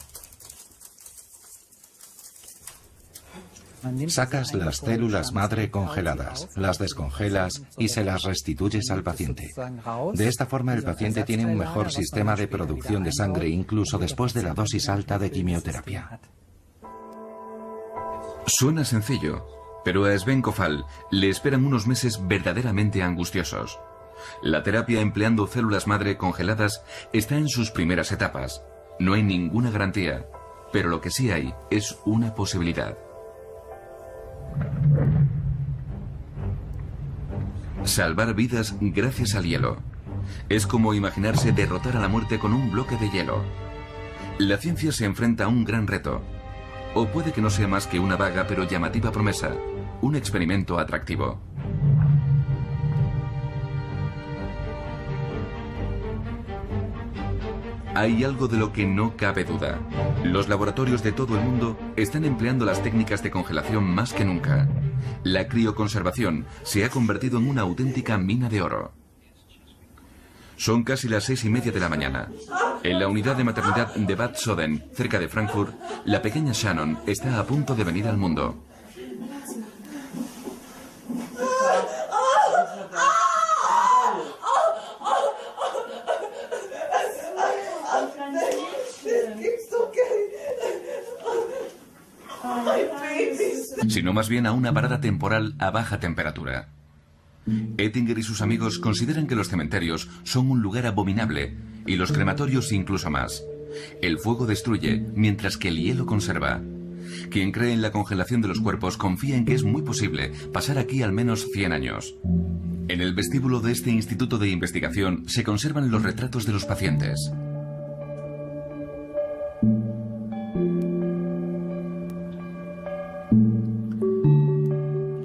Sacas las células madre congeladas, las descongelas y se las restituyes al paciente. De esta forma el paciente tiene un mejor sistema de producción de sangre incluso después de la dosis alta de quimioterapia. Suena sencillo, pero a Sven Kofal le esperan unos meses verdaderamente angustiosos. La terapia empleando células madre congeladas está en sus primeras etapas. No hay ninguna garantía, pero lo que sí hay es una posibilidad. Salvar vidas gracias al hielo. Es como imaginarse derrotar a la muerte con un bloque de hielo. La ciencia se enfrenta a un gran reto. O puede que no sea más que una vaga pero llamativa promesa, un experimento atractivo. Hay algo de lo que no cabe duda. Los laboratorios de todo el mundo están empleando las técnicas de congelación más que nunca. La crioconservación se ha convertido en una auténtica mina de oro. Son casi las 6:30 de la mañana. En la unidad de maternidad de Bad Soden, cerca de Frankfurt, la pequeña Shannon está a punto de venir al mundo. Sino más bien a una parada temporal a baja temperatura. Oettinger y sus amigos consideran que los cementerios son un lugar abominable y los crematorios incluso más. El fuego destruye, mientras que el hielo conserva. Quien cree en la congelación de los cuerpos confía en que es muy posible pasar aquí al menos 100 años. En el vestíbulo de este instituto de investigación se conservan los retratos de los pacientes.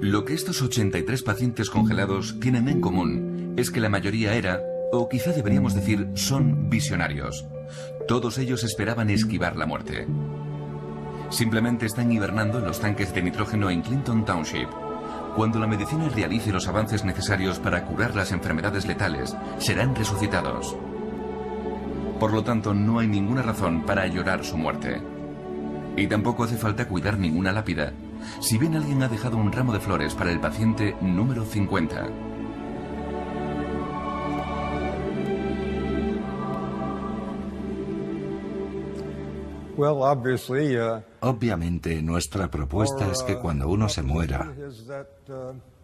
Lo que estos 83 pacientes congelados tienen en común es que la mayoría era, o quizá deberíamos decir, son visionarios. Todos ellos esperaban esquivar la muerte. Simplemente están hibernando en los tanques de nitrógeno en Clinton Township. Cuando la medicina realice los avances necesarios para curar las enfermedades letales, serán resucitados. Por lo tanto, no hay ninguna razón para llorar su muerte. Y tampoco hace falta cuidar ninguna lápida. Si bien alguien ha dejado un ramo de flores para el paciente número 50. Obviamente, nuestra propuesta es que cuando uno se muera,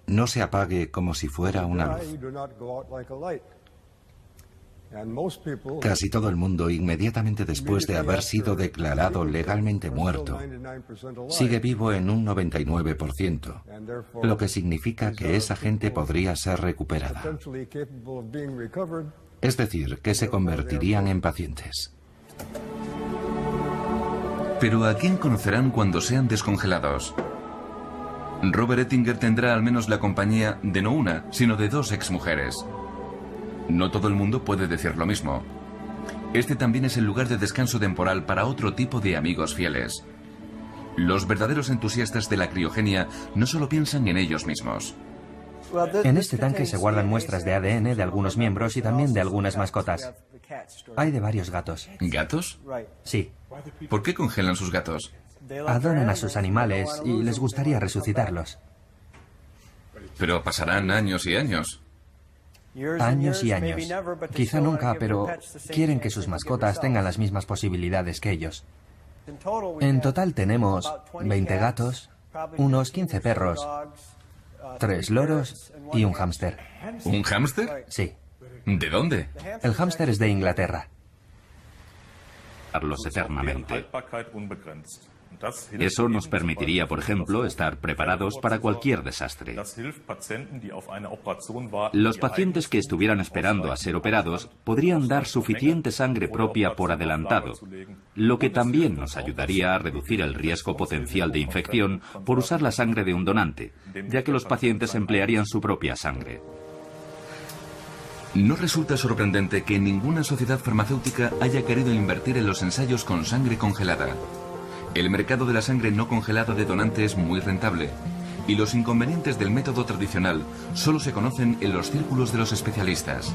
no se apague como si fuera una luz. Casi todo el mundo, inmediatamente después de haber sido declarado legalmente muerto, sigue vivo en un 99%, lo que significa que esa gente podría ser recuperada. Es decir, que se convertirían en pacientes. Pero ¿a quién conocerán cuando sean descongelados? Robert Oettinger tendrá al menos la compañía de no una, sino de 2 exmujeres. No todo el mundo puede decir lo mismo. Este también es el lugar de descanso temporal para otro tipo de amigos fieles. Los verdaderos entusiastas de la criogenia no solo piensan en ellos mismos. En este tanque se guardan muestras de ADN de algunos miembros y también de algunas mascotas. Hay de varios gatos. ¿Gatos? Sí. ¿Por qué congelan sus gatos? Adoran a sus animales y les gustaría resucitarlos. Pero pasarán años y años. Años y años. Quizá nunca, pero quieren que sus mascotas tengan las mismas posibilidades que ellos. En total tenemos 20 gatos, unos 15 perros, 3 loros y un hámster. ¿Un hámster? Sí. ¿De dónde? El hámster es de Inglaterra. Eternamente. Eso nos permitiría, por ejemplo, estar preparados para cualquier desastre. Los pacientes que estuvieran esperando a ser operados podrían dar suficiente sangre propia por adelantado, lo que también nos ayudaría a reducir el riesgo potencial de infección por usar la sangre de un donante, ya que los pacientes emplearían su propia sangre. No resulta sorprendente que ninguna sociedad farmacéutica haya querido invertir en los ensayos con sangre congelada. El mercado de la sangre no congelada de donante es muy rentable, y los inconvenientes del método tradicional solo se conocen en los círculos de los especialistas.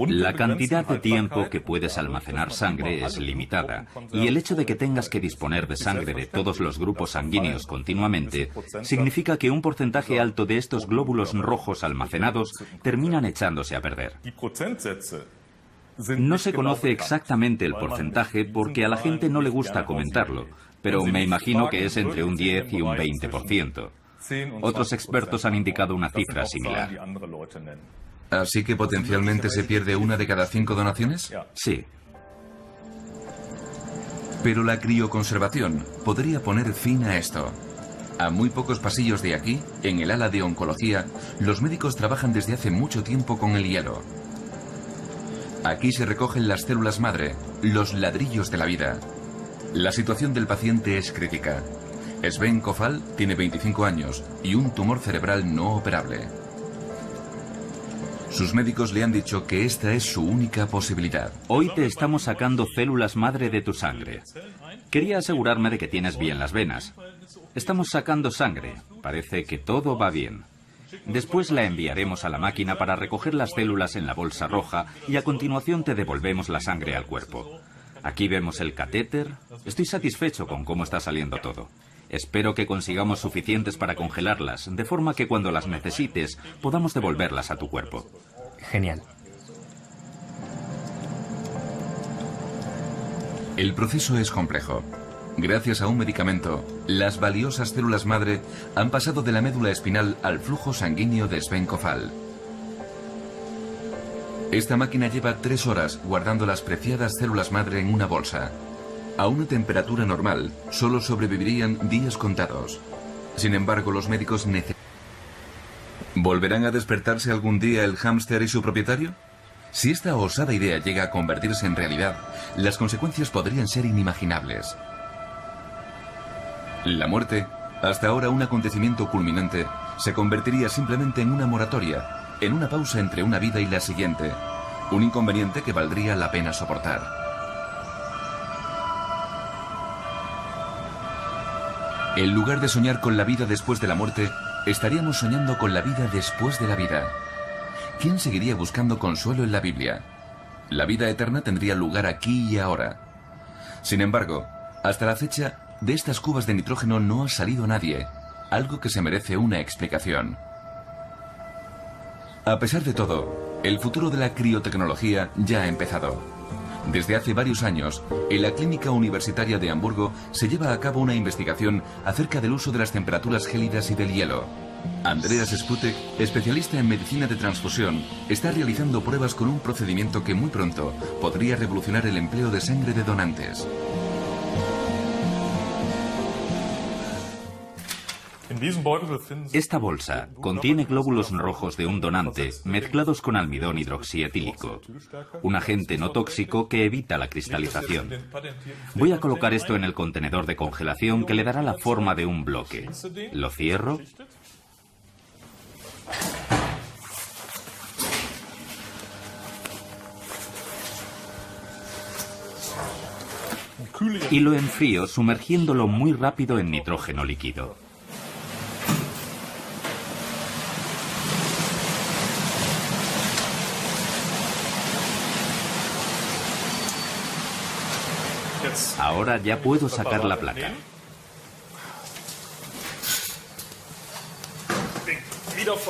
La cantidad de tiempo que puedes almacenar sangre es limitada, y el hecho de que tengas que disponer de sangre de todos los grupos sanguíneos continuamente significa que un porcentaje alto de estos glóbulos rojos almacenados terminan echándose a perder. No se conoce exactamente el porcentaje porque a la gente no le gusta comentarlo, pero me imagino que es entre un 10 y un 20%. Otros expertos han indicado una cifra similar. ¿Así que potencialmente se pierde una de cada 5 donaciones? Sí. Pero la crioconservación podría poner fin a esto. A muy pocos pasillos de aquí, en el ala de oncología, los médicos trabajan desde hace mucho tiempo con el hielo. Aquí se recogen las células madre, los ladrillos de la vida. La situación del paciente es crítica. Sven Kofal tiene 25 años y un tumor cerebral no operable. Sus médicos le han dicho que esta es su única posibilidad. Hoy te estamos sacando células madre de tu sangre. Quería asegurarme de que tienes bien las venas. Estamos sacando sangre. Parece que todo va bien. Después la enviaremos a la máquina para recoger las células en la bolsa roja y a continuación te devolvemos la sangre al cuerpo. Aquí vemos el catéter. Estoy satisfecho con cómo está saliendo todo. Espero que consigamos suficientes para congelarlas, de forma que cuando las necesites podamos devolverlas a tu cuerpo. Genial. El proceso es complejo. Gracias a un medicamento, las valiosas células madre han pasado de la médula espinal al flujo sanguíneo de Sven Kofal. Esta máquina lleva 3 horas guardando las preciadas células madre en una bolsa. A una temperatura normal, solo sobrevivirían días contados. Sin embargo, los médicos ¿volverán a despertarse algún día el hámster y su propietario? Si esta osada idea llega a convertirse en realidad, las consecuencias podrían ser inimaginables. La muerte, hasta ahora un acontecimiento culminante, se convertiría simplemente en una moratoria, en una pausa entre una vida y la siguiente, un inconveniente que valdría la pena soportar. En lugar de soñar con la vida después de la muerte, estaríamos soñando con la vida después de la vida. ¿Quién seguiría buscando consuelo en la Biblia? La vida eterna tendría lugar aquí y ahora. Sin embargo, hasta la fecha, de estas cubas de nitrógeno no ha salido nadie, algo que se merece una explicación. A pesar de todo, el futuro de la criotecnología ya ha empezado. Desde hace varios años, en la Clínica Universitaria de Hamburgo se lleva a cabo una investigación acerca del uso de las temperaturas gélidas y del hielo. Andreas Sputek, especialista en medicina de transfusión, está realizando pruebas con un procedimiento que muy pronto podría revolucionar el empleo de sangre de donantes. Esta bolsa contiene glóbulos rojos de un donante mezclados con almidón hidroxietílico, un agente no tóxico que evita la cristalización. Voy a colocar esto en el contenedor de congelación que le dará la forma de un bloque. Lo cierro. Y lo enfrío sumergiéndolo muy rápido en nitrógeno líquido. Ahora ya puedo sacar la placa.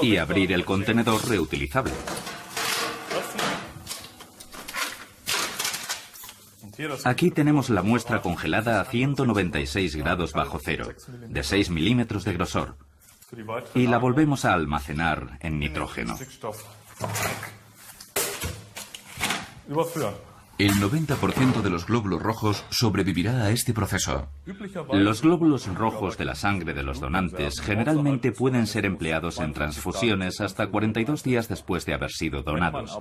Y abrir el contenedor reutilizable. Aquí tenemos la muestra congelada a 196 grados bajo cero, de 6 milímetros de grosor, y la volvemos a almacenar en nitrógeno. El 90% de los glóbulos rojos sobrevivirá a este proceso. Los glóbulos rojos de la sangre de los donantes generalmente pueden ser empleados en transfusiones hasta 42 días después de haber sido donados.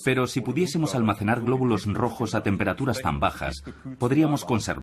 Pero si pudiésemos almacenar glóbulos rojos a temperaturas tan bajas, podríamos conservar